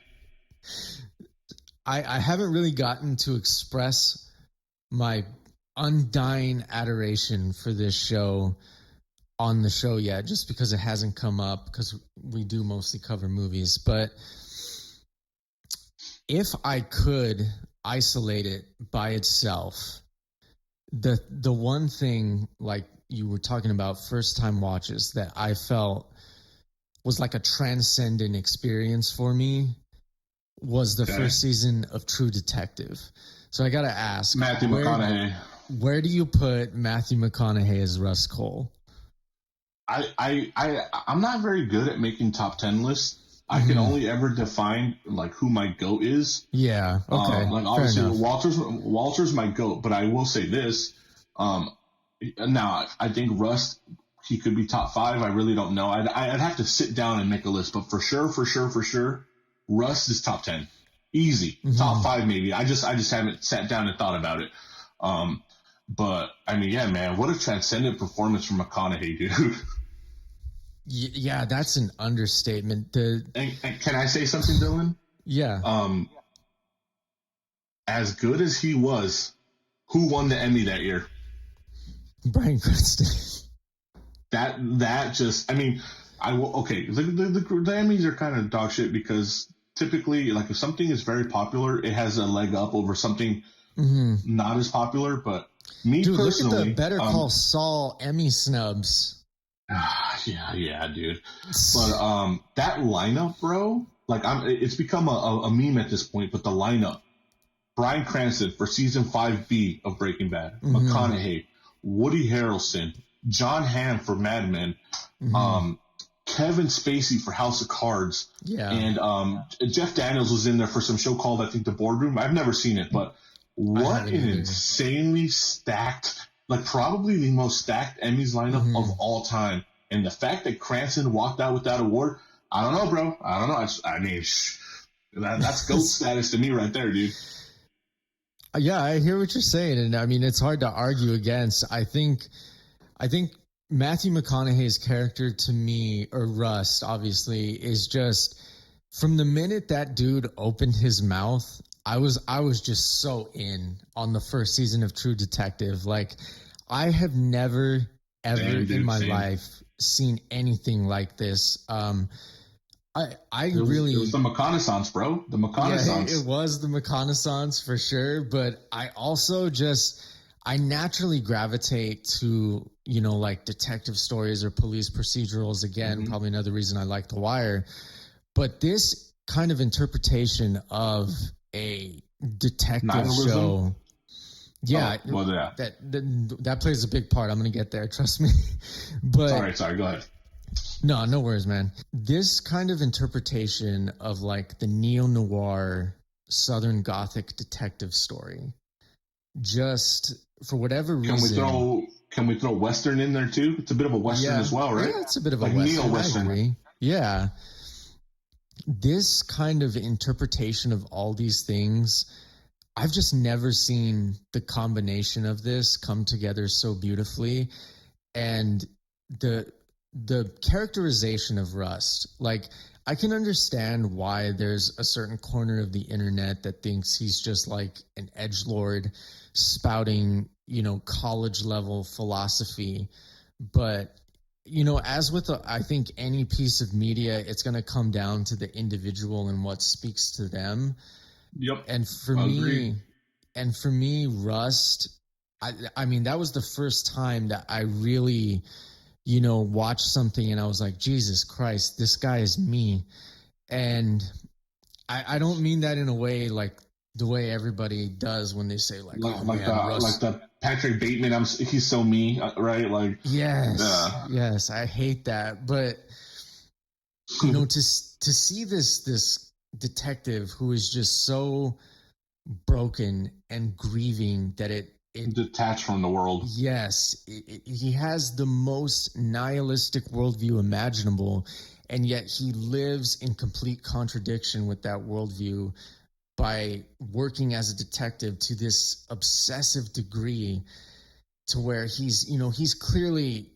I haven't really gotten to express my undying adoration for this show on the show yet, just because it hasn't come up, because we do mostly cover movies. But if I could isolate it by itself, the one thing, like you were talking about first time watches, that I felt was like a transcendent experience for me was the first season of True Detective. So I got to ask, Matthew McConaughey. Where do you put Matthew McConaughey as Russ Cole? I'm not very good at making top 10 lists. I can only ever define like who my GOAT is. Yeah. Okay. Like obviously Walter's my GOAT, but I will say this. Now I think Russ, he could be top 5. I really don't know. I'd have to sit down and make a list, but for sure, Russ is top 10. Easy. Mm-hmm. Top 5 maybe. I just haven't sat down and thought about it. But I mean, yeah, man, what a transcendent performance from McConaughey, dude. Yeah, that's an understatement. And can I say something, Dylan? Yeah. As good as he was, who won the Emmy that year? Bryan Cranston. That just, I mean, okay. The Emmys are kind of dog shit because typically, like, if something is very popular, it has a leg up over something not as popular. But me dude, personally, look at the Better Call Saul Emmy snubs. Yeah, dude. But that lineup, bro, like, it's become a meme at this point. But the lineup: Bryan Cranston for season 5B of Breaking Bad, McConaughey, Woody Harrelson, John Hamm for Mad Men, Kevin Spacey for House of Cards, and Jeff Daniels was in there for some show called, I think, The Boardroom. I've never seen it, but what an insanely stacked, like, probably the most stacked Emmys lineup of all time. And the fact that Cranston walked out with that award, I don't know, bro. I don't know. I mean, that's GOAT status to me right there, dude. Yeah, I hear what you're saying, and I mean, it's hard to argue against. I think Matthew McConaughey's character, to me, or Rust, obviously, is just, from the minute that dude opened his mouth, I was just so in on the first season of True Detective. Like, I have never ever in my life seen anything like this. It was the McConaissance, bro. The McConaissance. Yeah, it was the McConaissance for sure. But I also I naturally gravitate to, like, detective stories or police procedurals. Again, probably another reason I like The Wire. But this kind of interpretation of a detective show. Yeah, that plays a big part. I'm going to get there. Trust me. But sorry. Go ahead. No worries, man. This kind of interpretation of, like, the neo-noir Southern Gothic detective story, just for whatever reason. Can we throw Western in there too? It's a bit of a Western as well, right? Yeah, it's a bit of a Western. Neo-Western. Yeah. This kind of interpretation of all these things, I've just never seen the combination of this come together so beautifully. And the characterization of Rust, like, I can understand why there's a certain corner of the internet that thinks he's just like an edgelord spouting, college level philosophy. But, as with, I think, any piece of media, it's going to come down to the individual and what speaks to them. Yep. And for me, Rust, I mean, that was the first time that I really, watched something and I was like, Jesus Christ, this guy is me. And I don't mean that in a way like the way everybody does when they say, like the Patrick Bateman, he's so me, right? Like, yes, I hate that. But to see this detective who is just so broken and grieving that it detached from the world. Yes, he has the most nihilistic worldview imaginable, and yet he lives in complete contradiction with that worldview by working as a detective to this obsessive degree, to where he's clearly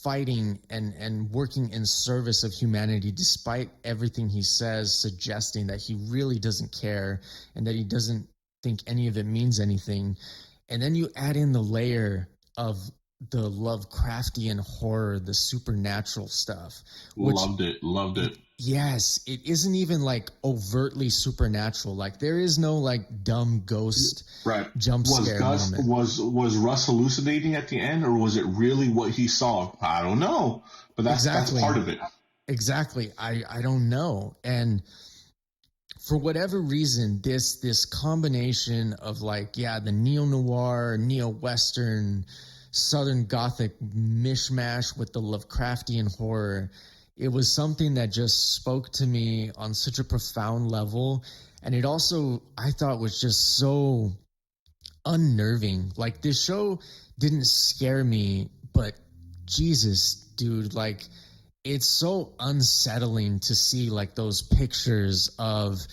fighting and working in service of humanity, despite everything he says suggesting that he really doesn't care and that he doesn't think any of it means anything. And then you add in the layer of the Lovecraftian horror, the supernatural stuff. Loved it. Yes, it isn't even like overtly supernatural. Like, there is no like dumb ghost jump scare moment. Was Russ hallucinating at the end, or was it really what he saw? I don't know, but that's part of it. Exactly, I don't know. And for whatever reason, this combination of, like, the neo-noir, neo-western, Southern Gothic mishmash with the Lovecraftian horror, it was something that just spoke to me on such a profound level. And it also, I thought, was just so unnerving. Like, this show didn't scare me, but Jesus, dude, like, it's so unsettling to see, like, those pictures of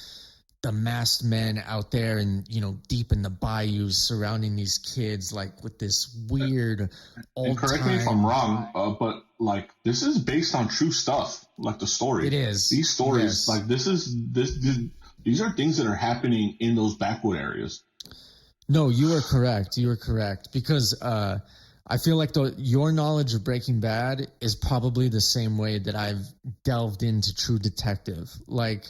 the masked men out there and, you know, deep in the bayous surrounding these kids, like with this weird old And correct me if I'm wrong, but like this is based on true stuff, like the story. It is. These stories, Yes. like these are things that are happening in those backwood areas. No, you are correct. You are correct. Because I feel like your knowledge of Breaking Bad is probably the same way that I've delved into True Detective. Like,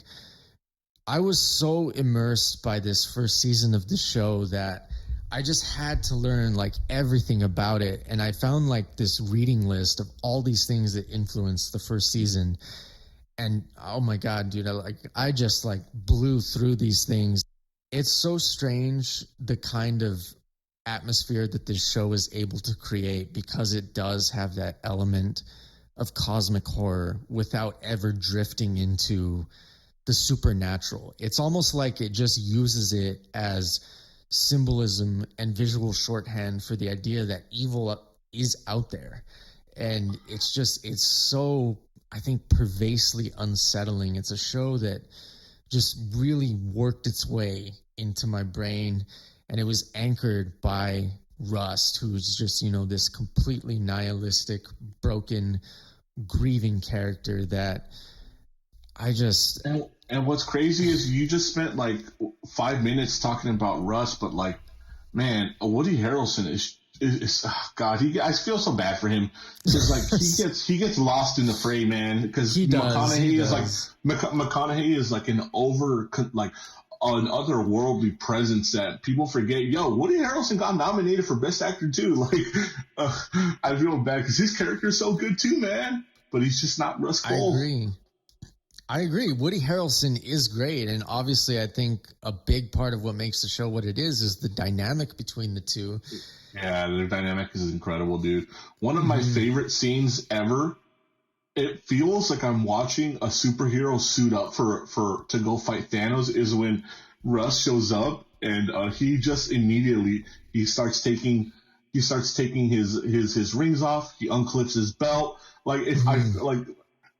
I was so immersed by this first season of the show that I just had to learn like everything about it. And I found like this reading list of all these things that influenced the first season. And oh my God, dude, I just like blew through these things. It's so strange the kind of atmosphere that this show is able to create, because it does have that element of cosmic horror without ever drifting into the supernatural. It's almost like it just uses it as symbolism and visual shorthand for the idea that evil is out there. And it's so, I think, pervasively unsettling. It's a show that just really worked its way into my brain, and it was anchored by Rust, who's just, you know, this completely nihilistic, broken, grieving character that I just... And what's crazy is you just spent like 5 minutes talking about Russ, but like, man, Woody Harrelson is God. I feel so bad for him because like he gets lost in the fray, man. Because McConaughey is like an an otherworldly presence that people forget. Yo, Woody Harrelson got nominated for Best Actor too. Like, I feel bad because his character is so good too, man. But he's just not Russ Cole. I agree. Woody Harrelson is great. And obviously, I think a big part of what makes the show what it is the dynamic between the two. Yeah, their dynamic is incredible, dude. One of my favorite scenes ever. It feels like I'm watching a superhero suit up to go fight Thanos, is when Russ shows up and he just immediately he starts taking his rings off. He unclips his belt. Like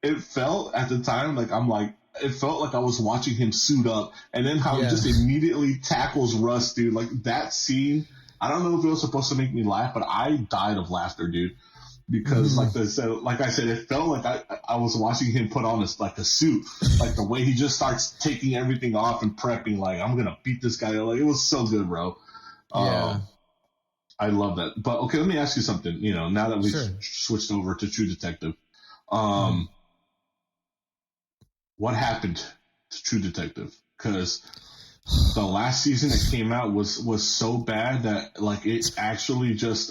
it felt at the time it felt like I was watching him suit up, and then how he just immediately tackles Russ, dude. Like that scene, I don't know if it was supposed to make me laugh, but I died of laughter, dude. Because like I said, it felt like I was watching him put on a suit, like the way he just starts taking everything off and prepping, like I'm gonna beat this guy. Like it was so good, bro. Yeah. I love that. But okay, let me ask you something. You know, now that we've switched over to True Detective, what happened to True Detective? Because the last season that came out was so bad that like it actually just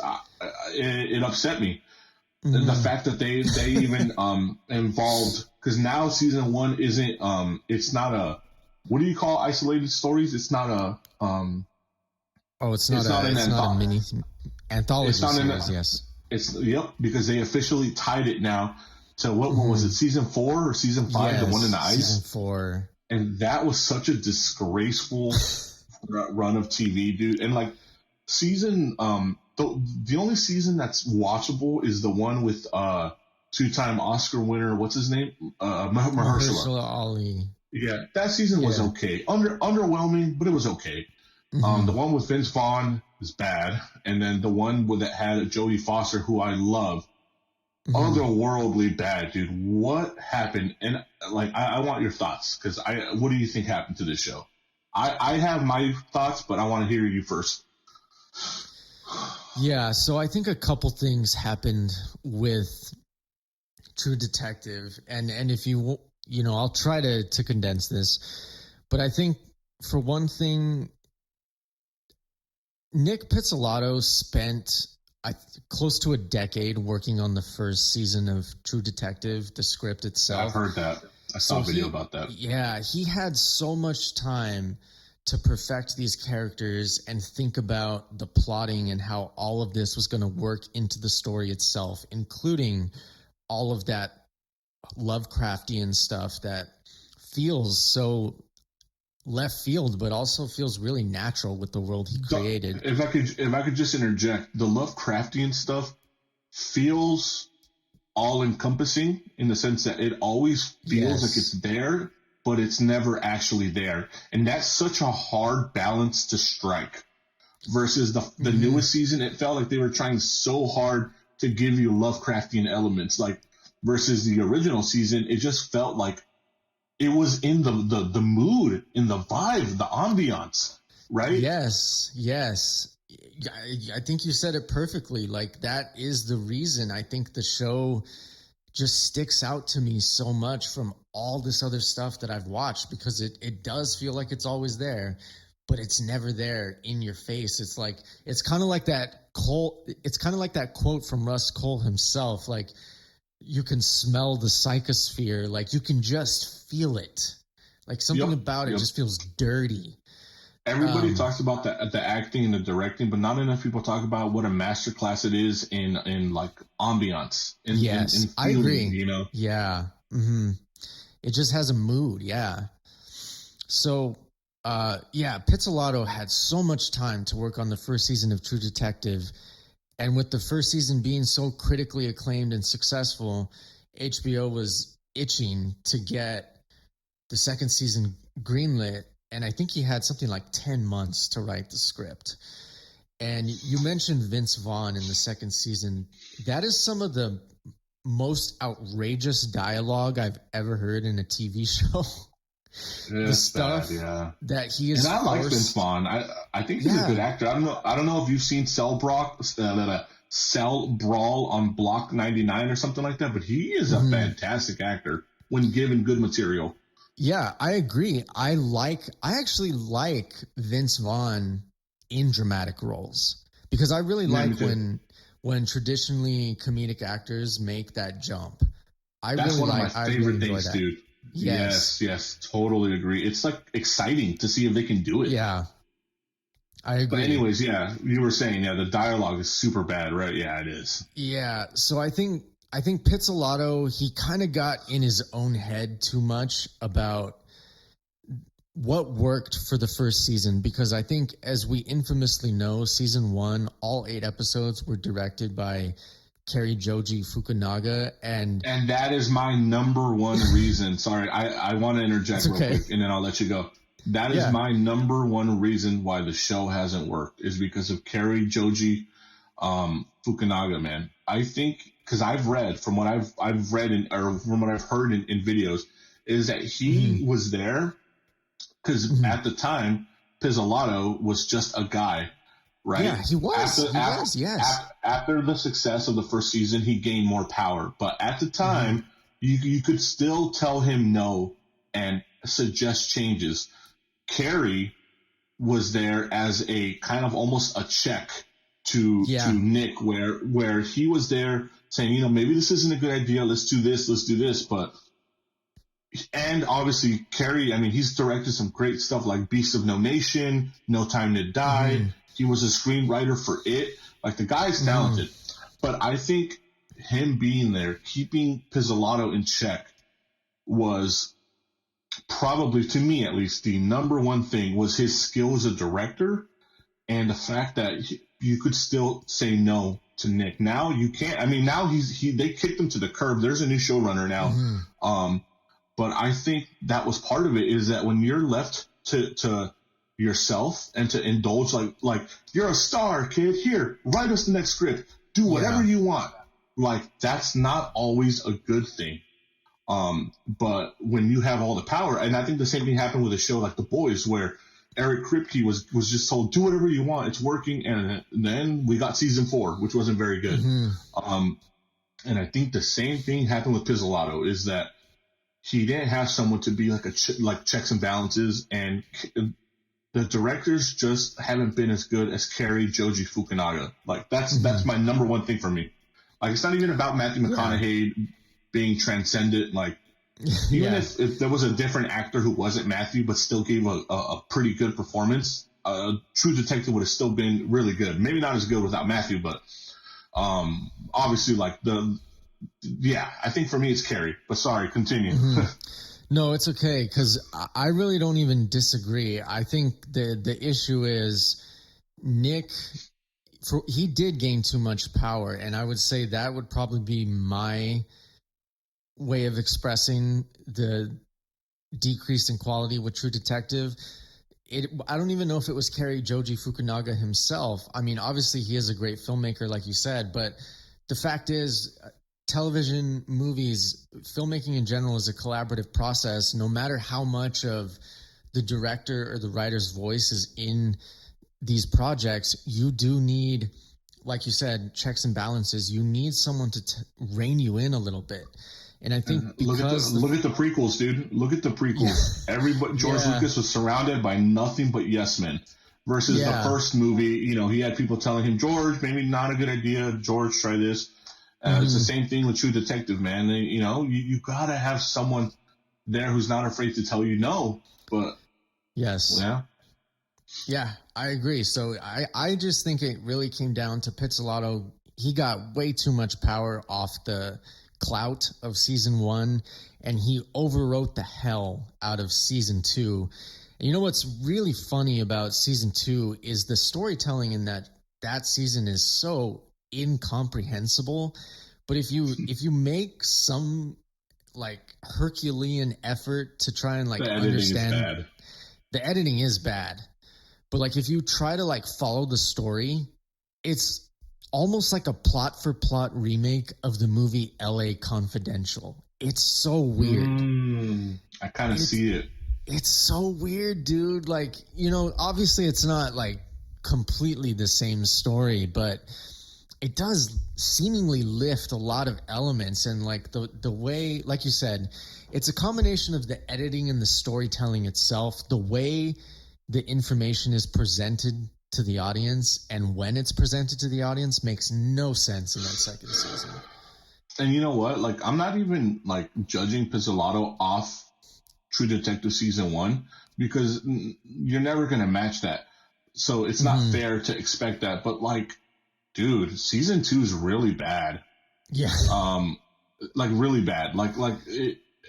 it upset me. The fact that they even involved, because now season 1 isn't it's not a, what do you call isolated stories? It's not a it's not a mini anthology series. Yes, it's because they officially tied it now to what was it, season 4 or season 5? Yes, the one in the ice, season 4. And that was such a disgraceful run of TV, dude. And like season the only season that's watchable is the one with 2-time Oscar winner, what's his name, Mahershala Ali. Yeah, that season was okay, underwhelming, but it was okay. The one with Vince Vaughn is bad, and then the one that had Jodie Foster, who I love, otherworldly bad, dude. What happened? And like, I want your thoughts, because what do you think happened to this show? I have my thoughts, but I want to hear you first. Yeah, so I think a couple things happened with True Detective, and if you know, I'll try to condense this, but I think for one thing, Nick Pizzolatto spent close to a decade working on the first season of True Detective, the script itself. I've heard that. I saw a video about that. Yeah, he had so much time to perfect these characters and think about the plotting and how all of this was going to work into the story itself, including all of that Lovecraftian stuff that feels so left field, but also feels really natural with the world he created. If I could just interject, the Lovecraftian stuff feels all encompassing in the sense that it always feels like it's there, but it's never actually there. And that's such a hard balance to strike. Versus the newest season, it felt like they were trying so hard to give you Lovecraftian elements. Like versus the original season, it just felt like it was in the mood, in the vibe, the ambiance, right? Yes. I think you said it perfectly. Like, that is the reason I think the show just sticks out to me so much from all this other stuff that I've watched, because it does feel like it's always there, but it's never there in your face. It's like, it's kind of like that quote from Russ Cole himself. Like, you can smell the psychosphere. Like, you can just feel it. Like, something about it just feels dirty. Everybody talks about the acting and the directing, but not enough people talk about what a masterclass it is in like ambiance. In feeling, I agree. You know? Yeah. Mm-hmm. It just has a mood. Yeah. So, Pizzolatto had so much time to work on the first season of True Detective. And with the first season being so critically acclaimed and successful, HBO was itching to get the second season greenlit. And I think he had something like 10 months to write the script. And you mentioned Vince Vaughn in the second season. That is some of the most outrageous dialogue I've ever heard in a TV show. The stuff that he is. And I like Vince Vaughn. I think he's a good actor. I don't know if you've seen Cell Brawl on Block 99 or something like that, but he is a fantastic actor when given good material. Yeah, I agree. I actually like Vince Vaughn in dramatic roles, because I really like when traditionally comedic actors make that jump. That's one of my favorite things, dude. Yes, totally agree. It's like exciting to see if they can do it. Yeah, I agree. But anyways, you were saying, the dialogue is super bad, right? Yeah, it is. Yeah, so I think Pizzolatto, he kind of got in his own head too much about what worked for the first season, because I think, as we infamously know, season 1, all 8 episodes were directed by Cary Joji Fukunaga, and that is my number one reason. Sorry, I want to interject real quick, and then I'll let you go. That is my number one reason why the show hasn't worked, is because of Cary Joji Fukunaga, man. I think, because I've read, from what I've read or from what I've heard in videos, is that he was there because at the time Pizzolatto was just a guy. Right? Yeah, he was. After the success of the first season, he gained more power. But at the time, you could still tell him no and suggest changes. Cary was there as a kind of almost a check to Nick, where he was there saying, maybe this isn't a good idea. Let's do this. And obviously, Cary, I mean, he's directed some great stuff like Beasts of No Nation, No Time to Die. He was a screenwriter for It. Like, the guy's talented. But I think him being there, keeping Pizzolatto in check, was probably, to me at least, the number one thing, was his skill as a director and the fact that you could still say no to Nick. Now you can't. I mean, now they kicked him to the curb. There's a new showrunner now. But I think that was part of it, is that when you're left to yourself and to indulge, like you're a star, kid, here, write us the next script, do whatever you want. Like, that's not always a good thing. But when you have all the power, and I think the same thing happened with a show like The Boys, where Eric Kripke was just told, do whatever you want, it's working. And then we got season 4, which wasn't very good. And I think the same thing happened with Pizzolatto, is that he didn't have someone to be like checks and balances, and the directors just haven't been as good as Cary Joji Fukunaga. Like, that's my number one thing for me. Like, it's not even about Matthew McConaughey being transcendent. Like, even if there was a different actor who wasn't Matthew but still gave a pretty good performance, True Detective would have still been really good. Maybe not as good without Matthew, but obviously, like, I think for me it's Cary. But sorry, continue. No, it's okay, because I really don't even disagree. I think the issue is Nick, he did gain too much power, and I would say that would probably be my way of expressing the decreased in quality with True Detective. I don't even know if it was Cary Joji Fukunaga himself. I mean, obviously he is a great filmmaker, like you said, but the fact is, television, movies, filmmaking in general is a collaborative process. No matter how much of the director or the writer's voice is in these projects, you do need, like you said, checks and balances. You need someone to rein you in a little bit. And I think look at the prequels, dude. Look at the prequels. Everybody, George Lucas was surrounded by nothing but yes men. Versus the first movie, you know, he had people telling him, George, maybe not a good idea. George, try this. It's the same thing with True Detective, man. You know, you gotta have someone there who's not afraid to tell you no. But yes, yeah, I agree. So I just think it really came down to Pizzolatto. He got way too much power off the clout of season 1, and he overwrote the hell out of season 2. And you know what's really funny about season 2 is the storytelling in that season is so incomprehensible. But if you make some like Herculean effort to try and like understand, the editing is bad. But like if you try to like follow the story, it's almost like a plot for plot remake of the movie LA Confidential. It's so weird. I kind of see it. It's so weird, dude. Like, you know, obviously it's not like completely the same story, but it does seemingly lift a lot of elements. And like the way, like you said, it's a combination of the editing and the storytelling itself, the way the information is presented to the audience and when it's presented to the audience makes no sense in that second season. And you know what? Like, I'm not even like judging Pizzolatto off True Detective season 1 because you're never going to match that. So it's not fair to expect that. But like, dude, season 2 is really bad. Yeah. Like really bad.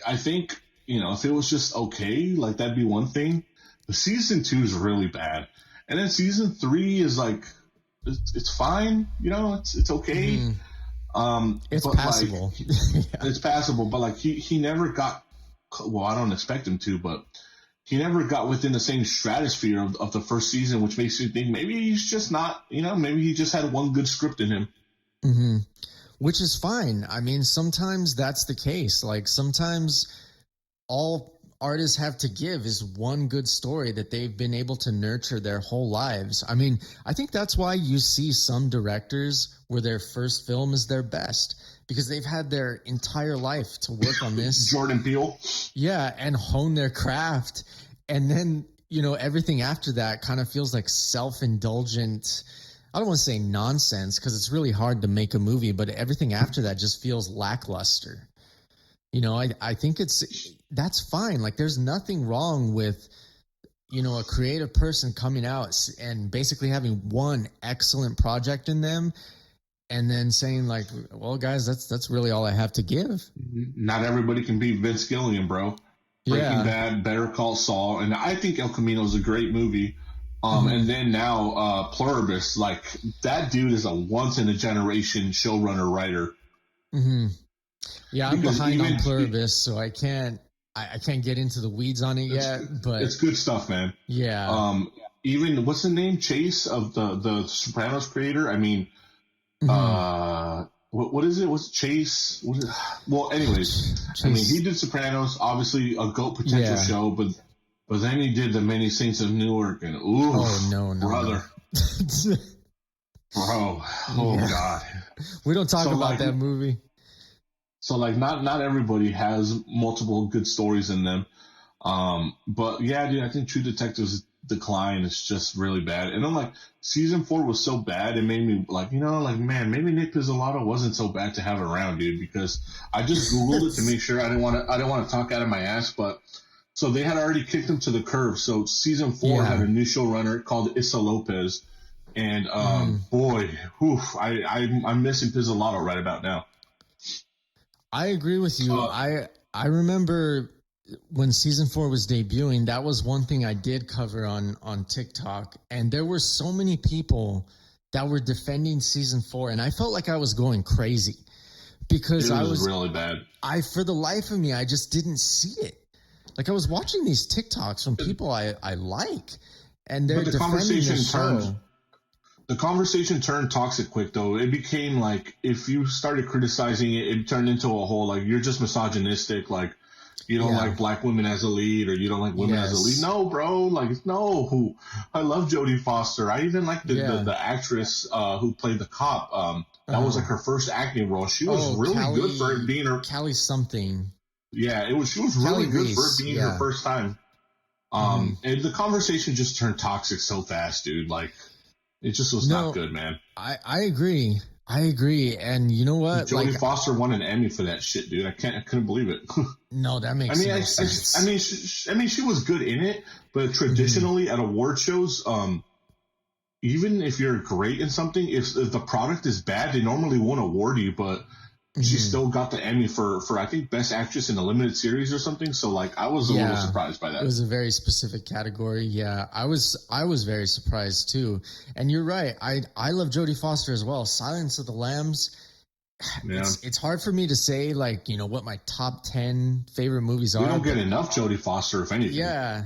I think, you know, if it was just okay, like that'd be one thing. But season 2 is really bad. And then season 3 is like, it's fine, you know, it's okay. It's passable. Like, it's passable, but like he never got, well, I don't expect him to, but he never got within the same stratosphere of the first season, which makes you think maybe he's just not, you know, maybe he just had one good script in him. Which is fine. I mean, sometimes that's the case. Like sometimes all artists have to give is one good story that they've been able to nurture their whole lives. I mean, I think that's why you see some directors where their first film is their best because they've had their entire life to work on this. Jordan Peele. Yeah, and hone their craft. And then, you know, everything after that kind of feels like self-indulgent. I don't want to say nonsense because it's really hard to make a movie, but everything after that just feels lackluster. You know, I think that's fine. Like there's nothing wrong with, you know, a creative person coming out and basically having one excellent project in them and then saying like, well, guys, that's really all I have to give. Not everybody can be Vince Gilligan, bro. Breaking Bad, Better Call Saul, and I think El Camino is a great movie. And then now Pluribus, like that dude is a once in a generation showrunner writer. Yeah, I'm behind on Pluribus, so I can't get into the weeds on it yet. But it's good stuff, man. Yeah. Even what's the name? Chase of the Sopranos creator. I mean, what is it? What's Chase? Well, anyways, Chase. I mean, he did Sopranos, obviously a GOAT potential show, but then he did the Many Saints of Newark, and brother, bro, God, we don't talk about that movie. So like not everybody has multiple good stories in them. But yeah, dude, I think True Detective's decline is just really bad. And I'm like, season 4 was so bad, it made me like, you know, like, man, maybe Nick Pizzolatto wasn't so bad to have around, dude, because I just Googled it to make sure I didn't want to talk out of my ass, but so they had already kicked him to the curb. So season 4 had a new showrunner called Issa Lopez. And boy, I'm missing Pizzolatto right about now. I agree with you. I remember when season 4 was debuting, that was one thing I did cover on TikTok. And there were so many people that were defending season 4. And I felt like I was going crazy because it was really bad. For the life of me, I just didn't see it. Like I was watching these TikToks from people I like, and they're But the defending conversation the show. turned. The conversation turned toxic quick, though. It became like if you started criticizing it, it turned into a whole like you're just misogynistic, like you don't like black women as a lead, or you don't like women as a lead. No, bro, like no. I love Jodie Foster. I even like the actress who played the cop. That was like her first acting role. She was really good for it being her. Callie something. Yeah, it was. She was really good for it being her first time. And the conversation just turned toxic so fast, dude. Like. It just was not good, man. I agree. And you know what? Jodie Foster won an Emmy for that shit, dude. I couldn't believe it. No, that makes no sense. I mean, she was good in it, but traditionally at award shows, even if you're great in something, if the product is bad, they normally won't award you, but she still got the Emmy for I think Best Actress in a Limited Series or something. So like I was a little surprised by that. It was a very specific category. Yeah, I was very surprised too. And you're right. I love Jodie Foster as well. Silence of the Lambs. Yeah. It's hard for me to say like, you know, what my top 10 favorite movies are. We don't get enough Jodie Foster, if anything. Yeah,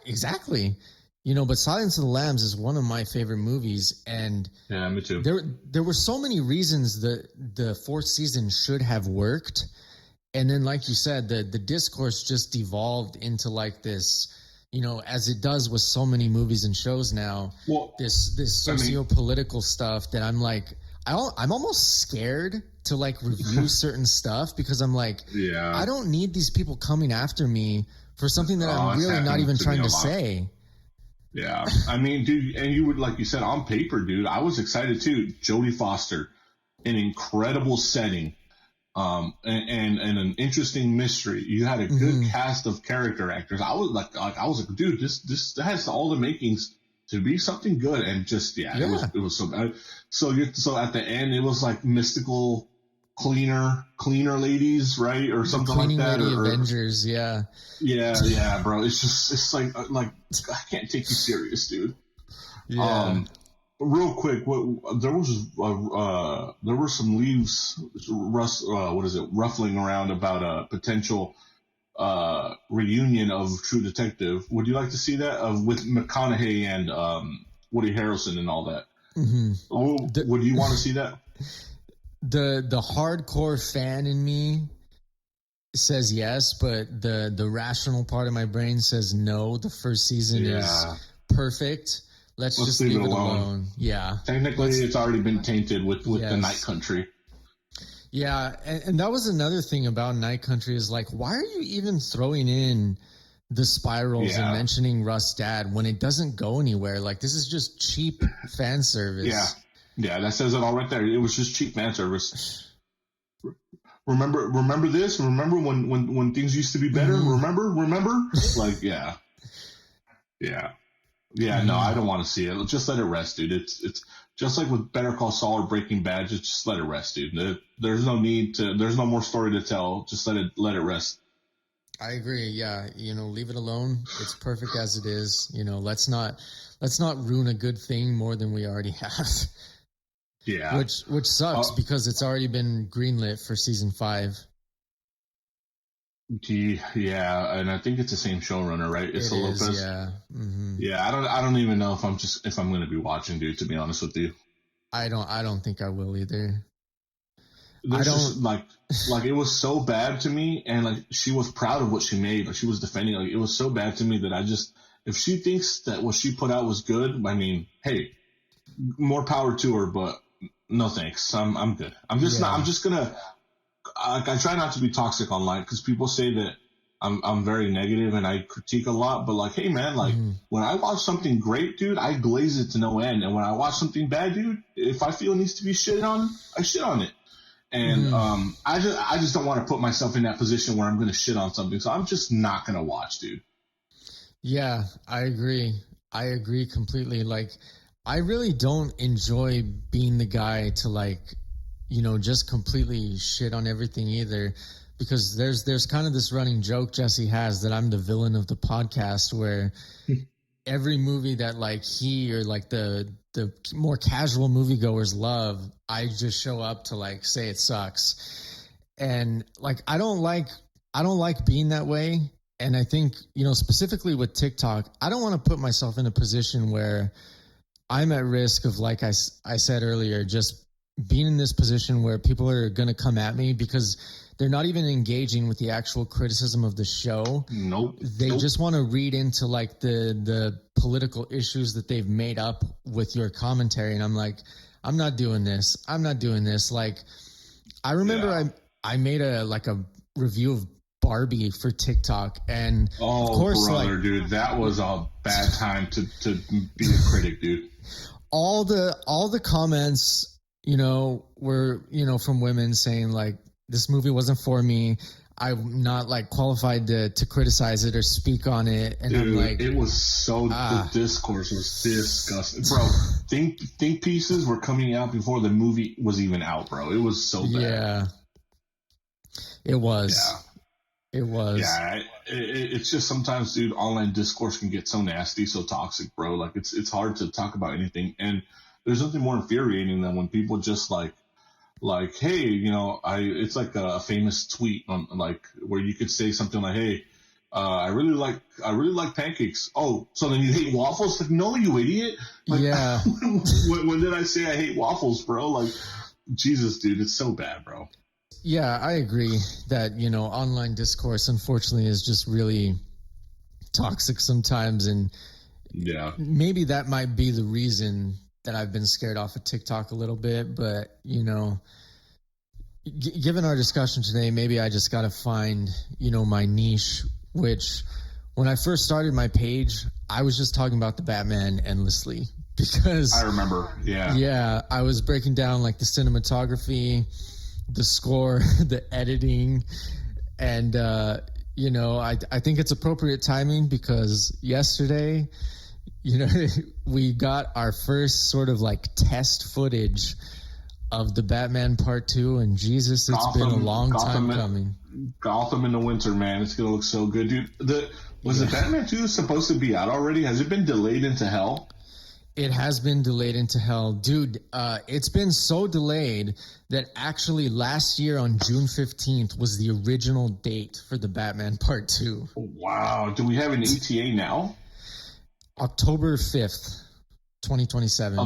exactly. You know, but Silence of the Lambs is one of my favorite movies, and yeah, me too. There were so many reasons that the fourth season should have worked, and then, like you said, the discourse just devolved into like this, you know, as it does with so many movies and shows now. Well, this socio-political stuff that I'm like, I'm almost scared to like review certain stuff because I'm like, I don't need these people coming after me for something that I'm really not even trying to say. Yeah, I mean, dude, and you would, like you said, on paper, dude, I was excited too. Jodie Foster, an incredible setting, and an interesting mystery. You had a good cast of character actors. I was like, dude, this has all the makings to be something good, and just it was so bad. So at the end, it was like mystical. Cleaner ladies, right, or something like that, or Avengers, yeah, bro. It's like I can't take you serious, dude. Yeah. Real quick, there were some leaves, ruffling around about a potential reunion of True Detective. Would you like to see that with McConaughey and Woody Harrelson and all that? Would you want to see that? The hardcore fan in me says yes, but the rational part of my brain says no. The first season is perfect. Let's just leave it alone. Yeah. Technically, it's already been tainted with the Night Country. Yeah, and that was another thing about Night Country is like, why are you even throwing in the spirals and mentioning Russ' dad when it doesn't go anywhere? Like, this is just cheap fan service. Yeah. Yeah, that says it all right there. It was just cheap fan service. Remember this? Remember when things used to be better? Remember? Like, yeah. No, I don't want to see it. Just let it rest, dude. It's just like with Better Call Saul or Breaking Bad. Just let it rest, dude. There's no need to. There's no more story to tell. Just let it rest. I agree. Yeah, you know, leave it alone. It's perfect as it is. You know, let's not ruin a good thing more than we already have. Yeah. Which sucks because it's already been greenlit for season 5. Yeah, and I think it's the same showrunner, right? It's Lopez. Yeah. Mm-hmm. Yeah, I don't even know if I'm going to be watching, dude, to be honest with you. I don't think I will either. There's just, like it was so bad to me, and like she was proud of what she made, but she was defending. Like it was so bad to me that if she thinks that what she put out was good, I mean, hey, more power to her, but no thanks. I'm good. I'm just not. I'm just gonna. I try not to be toxic online because people say that I'm very negative and I critique a lot. But like, hey man, like when I watch something great, dude, I glaze it to no end. And when I watch something bad, dude, if I feel it needs to be shit on, I shit on it. And I just don't want to put myself in that position where I'm going to shit on something. So I'm just not going to watch, dude. Yeah, I agree. I agree completely. Like, I really don't enjoy being the guy to like, you know, just completely shit on everything either, because there's kind of this running joke Jesse has that I'm the villain of the podcast, where every movie that like he or like the more casual moviegoers love, I just show up to like say it sucks. And like I don't like being that way. And I think, specifically with TikTok, I don't want to put myself in a position where I'm at risk of, like I said earlier, just being in this position where people are going to come at me because they're not even engaging with the actual criticism of the show. Nope. They just want to read into like the political issues that they've made up with your commentary. And I'm like, I'm not doing this. Like, I remember I made a review of Barbie for TikTok, and of course, brother, dude, that was a bad time to be a critic, dude. All the comments, were from women saying like, this movie wasn't for me. I'm not like qualified to criticize it or speak on it. And dude, I'm like, it was so the discourse was disgusting, bro. Think pieces were coming out before the movie was even out, bro. It was so bad. Yeah, it was. Yeah. It was. Yeah, it's just sometimes, dude, online discourse can get so nasty, so toxic, bro. Like, it's hard to talk about anything. And there's nothing more infuriating than when people just like, hey, it's like a famous tweet on like where you could say something like, hey, I really like pancakes. Oh, so then you hate waffles? Like, no, you idiot. Like, yeah. when did I say I hate waffles, bro? Like, Jesus, dude, it's so bad, bro. Yeah, I agree that, online discourse, unfortunately, is just really toxic sometimes. And yeah, maybe that might be the reason that I've been scared off of TikTok a little bit. But, given our discussion today, maybe I just got to find, my niche, which when I first started my page, I was just talking about the Batman endlessly because I remember. Yeah. Yeah. I was breaking down like the cinematography, the score, the editing, and I think it's appropriate timing because yesterday, we got our first sort of like test footage of the Batman Part 2, and Jesus, it's been a long time coming. Gotham in the winter, man, it's gonna look so good, dude. The Batman 2 supposed to be out already? Has it been delayed into hell? It has been delayed into hell. Dude, it's been so delayed that actually last year on June 15th was the original date for the Batman Part 2. Wow. Do we have an ETA now? October 5th, 2027.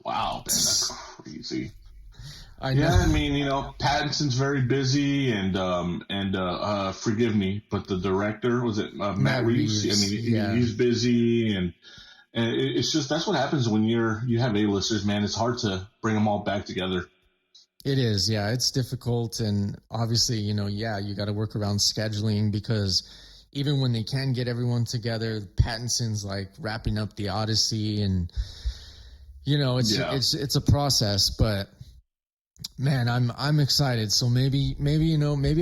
Wow, man, that's crazy. I know. Yeah, I mean, Pattinson's very busy, and forgive me, but the director, was it Matt Reeves? I mean, he's busy, and it's just, that's what happens when you have A-listers, man. It's hard to bring them all back together. It is, yeah. It's difficult, and obviously, you got to work around scheduling because even when they can get everyone together, Pattinson's like wrapping up the Odyssey, and it's a process. But man, I'm excited. So maybe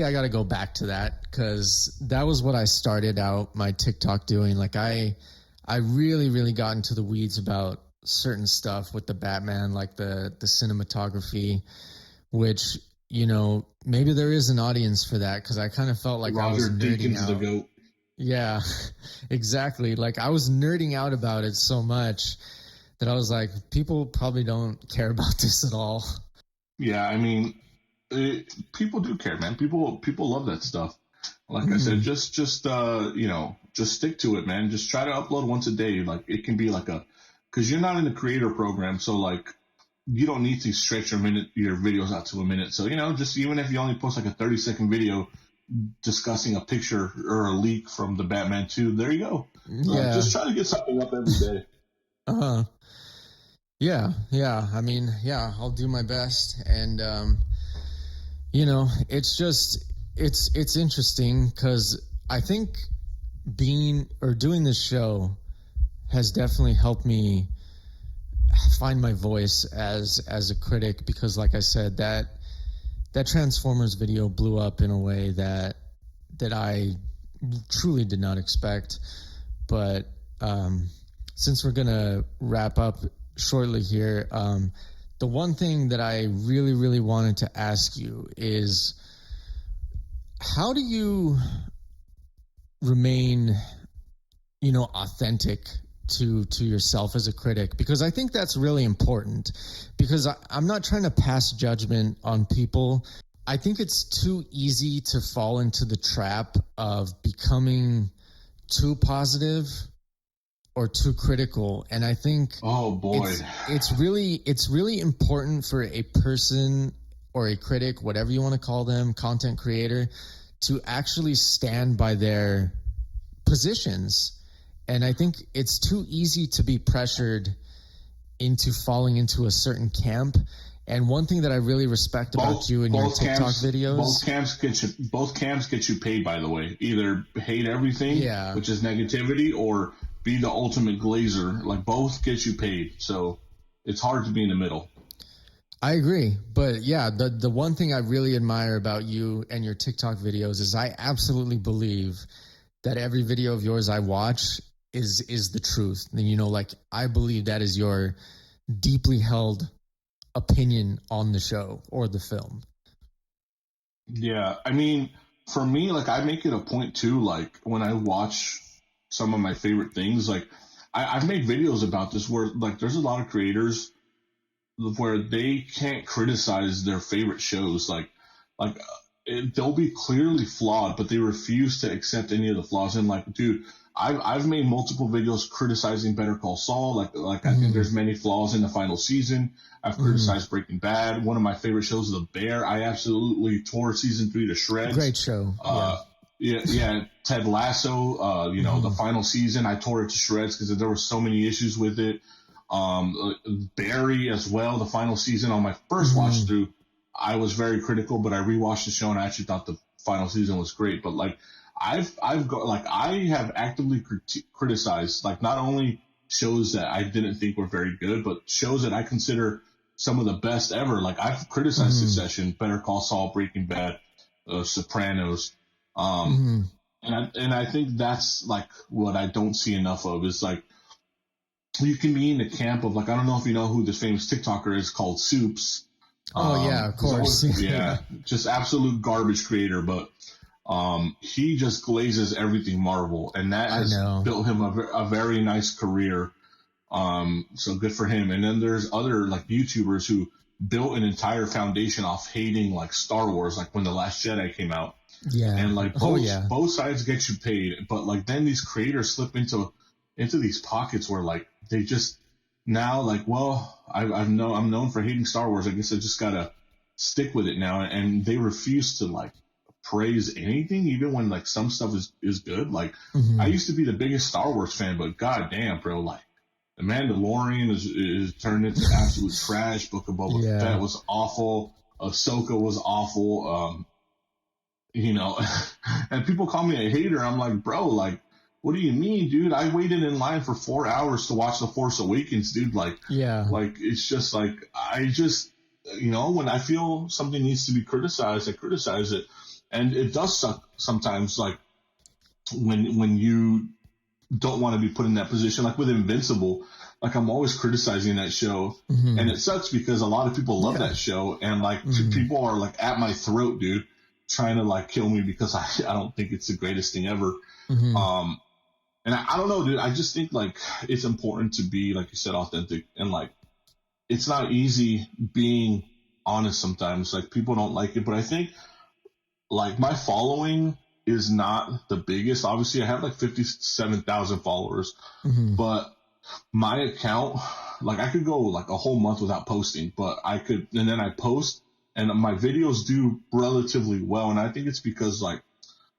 I got to go back to that because that was what I started out my TikTok doing. Like I really, really got into the weeds about certain stuff with the Batman, like the cinematography, which, maybe there is an audience for that because I kind of felt like I was nerding out. The GOAT. Yeah, exactly. Like I was nerding out about it so much that I was like, people probably don't care about this at all. Yeah, I mean, people do care, man. People love that stuff. Like I said, just stick to it, man. Just try to upload once a day. Like it can be like because you're not in the creator program, so like you don't need to stretch your videos out to a minute. So just even if you only post like a 30-second video discussing a picture or a leak from the Batman 2, there you go. Yeah. Just try to get something up every day. Yeah. I mean, yeah, I'll do my best. And, it's just, it's interesting because I think doing this show has definitely helped me find my voice as a critic because like I said, that Transformers video blew up in a way that I truly did not expect. But since we're going to wrap up shortly here, the one thing that I really, really wanted to ask you is how do you remain, authentic to yourself as a critic? Because I think that's really important because I'm not trying to pass judgment on people. I think it's too easy to fall into the trap of becoming too positive or too critical. And I think Oh boy. it's really important for a person or a critic, whatever you want to call them, content creator, to actually stand by their positions. And I think it's too easy to be pressured into falling into a certain camp. And one thing that I really respect about you and your TikTok videos, both camps get you paid. By the way, either hate everything, which is negativity, or be the ultimate glazer. Like, both get you paid, so it's hard to be in the middle. I agree, but yeah, the one thing I really admire about you and your TikTok videos is I absolutely believe that every video of yours I watch is the truth. And you know, like, I believe that is your deeply held opinion on the show or the film. Yeah, I mean, for me, like, I make it a point too, like, when I watch some of my favorite things, like, I've made videos about this where, like, there's a lot of creators where they can't criticize their favorite shows, they'll be clearly flawed, but they refuse to accept any of the flaws. And, like, dude, I've made multiple videos criticizing Better Call Saul. Like I think there's many flaws in the final season. I've criticized Breaking Bad. One of my favorite shows is The Bear. I absolutely tore season 3 to shreds. Great show. Yeah. Ted Lasso. The final season, I tore it to shreds because there were so many issues with it. Barry as well. The final season, on my first watch through, I was very critical, but I rewatched the show and I actually thought the final season was great. But, like, I have actively criticized, like, not only shows that I didn't think were very good, but shows that I consider some of the best ever. Like, I've criticized Succession, Better Call Saul, Breaking Bad, Sopranos, and I think that's, like, what I don't see enough of is, like, you can be in the camp of, like, I don't know if you know who this famous TikToker is called Soups. Oh yeah, of course. Just absolute garbage creator, but he just glazes everything Marvel, and that has built him a very nice career. So good for him. And then there's other, like, YouTubers who built an entire foundation off hating, like, Star Wars, like when The Last Jedi came out. Yeah. And, like, both sides get you paid, but, like, then these creators slip into these pockets where, like, they just now, like, well, I'm known for hating Star Wars. I guess I just gotta stick with it now. And they refuse to, like, praise anything, even when, like, some stuff is good. Like, I used to be the biggest Star Wars fan, but goddamn, bro, like, The Mandalorian is turned into absolute trash. Book of Boba Fett was awful. Ahsoka was awful. And people call me a hater. I'm like, bro, like, what do you mean, dude? I waited in line for 4 hours to watch The Force Awakens, dude. Like, it's just like, I just, when I feel something needs to be criticized, I criticize it. And it does suck sometimes, like, when you don't want to be put in that position. Like with Invincible, like, I'm always criticizing that show. And it sucks because a lot of people love that show. And, like, people are, like, at my throat, dude, trying to, like, kill me because I don't think it's the greatest thing ever. And I don't know, dude. I just think, like, it's important to be, like you said, authentic. And, like, it's not easy being honest sometimes. Like, people don't like it. But I think, like, my following is not the biggest. Obviously, I have, like, 57,000 followers. But my account, like, I could go, like, a whole month without posting. But I could, and then I post. And my videos do relatively well. And I think it's because, like,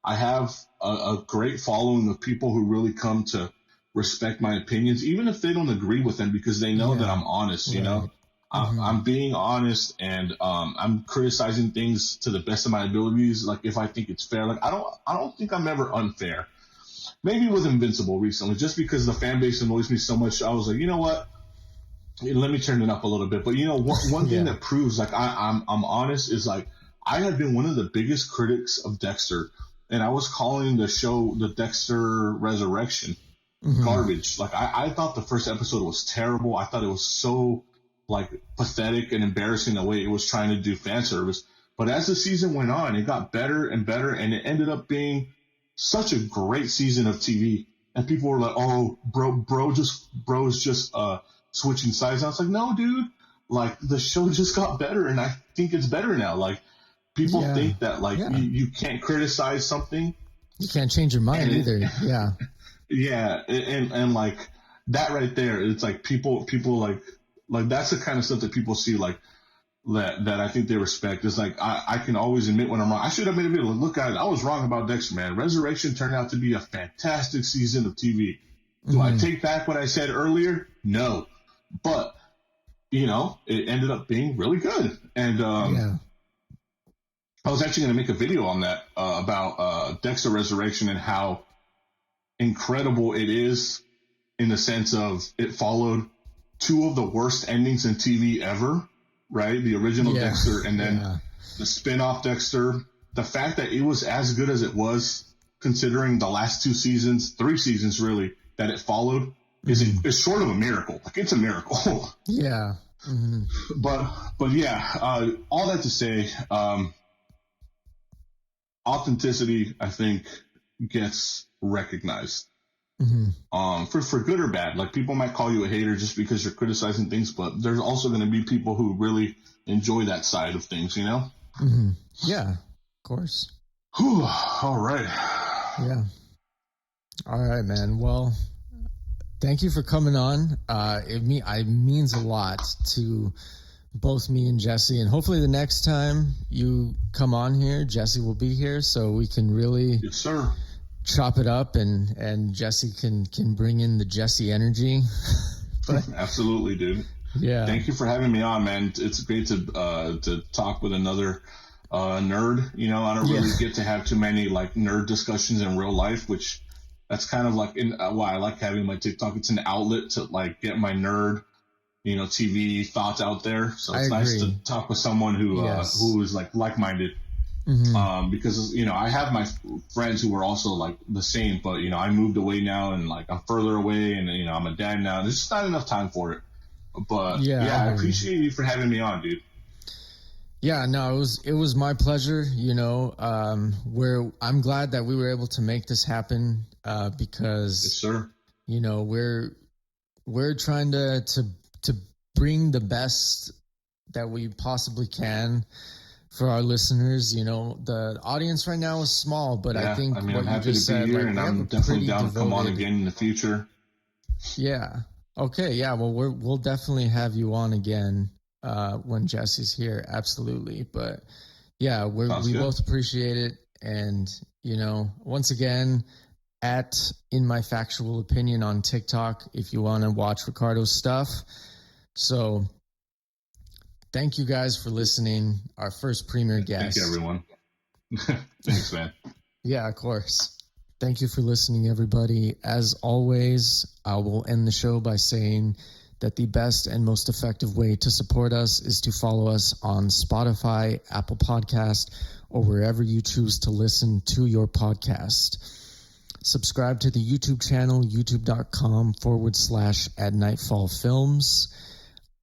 I have a great following of people who really come to respect my opinions, even if they don't agree with them, because they know that I'm honest, you know? I'm being honest, and I'm criticizing things to the best of my abilities, like, if I think it's fair. Like, I don't think I'm ever unfair. Maybe with Invincible recently, just because the fan base annoys me so much, I was like, you know what? Let me turn it up a little bit. But, one thing that proves, like, I'm honest is, like, I have been one of the biggest critics of Dexter. And I was calling the show the Dexter Resurrection garbage. Like, I thought the first episode was terrible. I thought it was so, like, pathetic and embarrassing the way it was trying to do fan service. But as the season went on, it got better and better, and it ended up being such a great season of TV. And people were like, "Oh, bro is just switching sides." And I was like, "No, dude. Like, the show just got better, and I think it's better now." Like, people Yeah. think that like Yeah. you can't criticize something. You can't change your mind either. Yeah. Yeah, and like that right there, it's like people like that's the kind of stuff that people see like that I think they respect. It's like I can always admit when I'm wrong. I should have made a video. Look, guys, I was wrong about Dexter, man. Resurrection turned out to be a fantastic season of TV. Do I take back what I said earlier? No, but you know, it ended up being really good. And Yeah. I was actually going to make a video on that about Dexter Resurrection and how incredible it is in the sense of it followed two of the worst endings in TV ever, right? The original Yeah. Dexter and then Yeah. the spin-off Dexter. The fact that it was as good as it was, considering the last 2 seasons, 3 seasons really, that it followed, is short of a miracle. Like, it's a miracle. Yeah. Mm-hmm. But yeah, all that to say, authenticity, I think, gets recognized. For good or bad. Like, people might call you a hater just because you're criticizing things, but there's also going to be people who really enjoy that side of things, you know? Yeah, of course. Whew, all right. Yeah. All right, man. Well, thank you for coming on. It means a lot to both me and Jesse, and hopefully the next time you come on here, Jesse will be here, so we can really Yes, sir. chop it up, and Jesse can bring in the Jesse energy. But, absolutely, dude. yeah. Thank you for having me on, man. It's great to talk with another nerd. You know, I don't really get to have too many like nerd discussions in real life, which that's kind of like why I like having my TikTok. It's an outlet to like get my nerd, you know, TV thoughts out there. So it's nice to talk with someone who is like-minded. Because, you know, I have my friends who are also like the same, but, you know, I moved away now and like I'm further away and, you know, I'm a dad now. There's just not enough time for it. But I appreciate you for having me on, dude. Yeah, no, it was my pleasure. You know, I'm glad that we were able to make this happen because, yes, sir. You know, we're trying to bring the best that we possibly can for our listeners. You know, the audience right now is small, but I think I'm what you happy just to be said, here, like, and we have I'm a definitely pretty down to come on devoted- again in the future. Yeah. Okay. Yeah. Well, we'll definitely have you on again when Jesse's here. Absolutely. But yeah, we both appreciate it. And, you know, once again, at In My Factual Opinion on TikTok, if you want to watch Ricardo's stuff. So thank you guys for listening. Our first premier guest. Thank you, everyone. Thanks, man. Yeah, of course. Thank you for listening, everybody. As always, I will end the show by saying that the best and most effective way to support us is to follow us on Spotify, Apple Podcast, or wherever you choose to listen to your podcast. Subscribe to the YouTube channel, youtube.com/@nightfallfilms.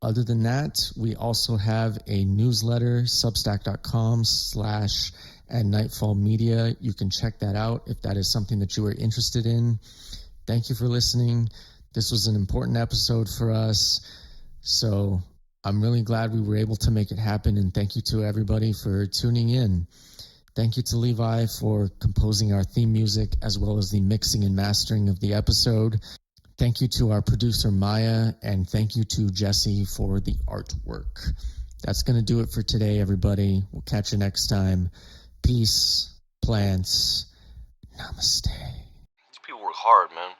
Other than that, we also have a newsletter, substack.com/@nightfallmedia. You can check that out if that is something that you are interested in. Thank you for listening. This was an important episode for us. So I'm really glad we were able to make it happen. And thank you to everybody for tuning in. Thank you to Levi for composing our theme music, as well as the mixing and mastering of the episode. Thank you to our producer, Maya, and thank you to Jesse for the artwork. That's going to do it for today, everybody. We'll catch you next time. Peace, plants, namaste. These people work hard, man.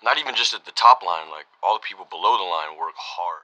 Not even just at the top line, like all the people below the line work hard.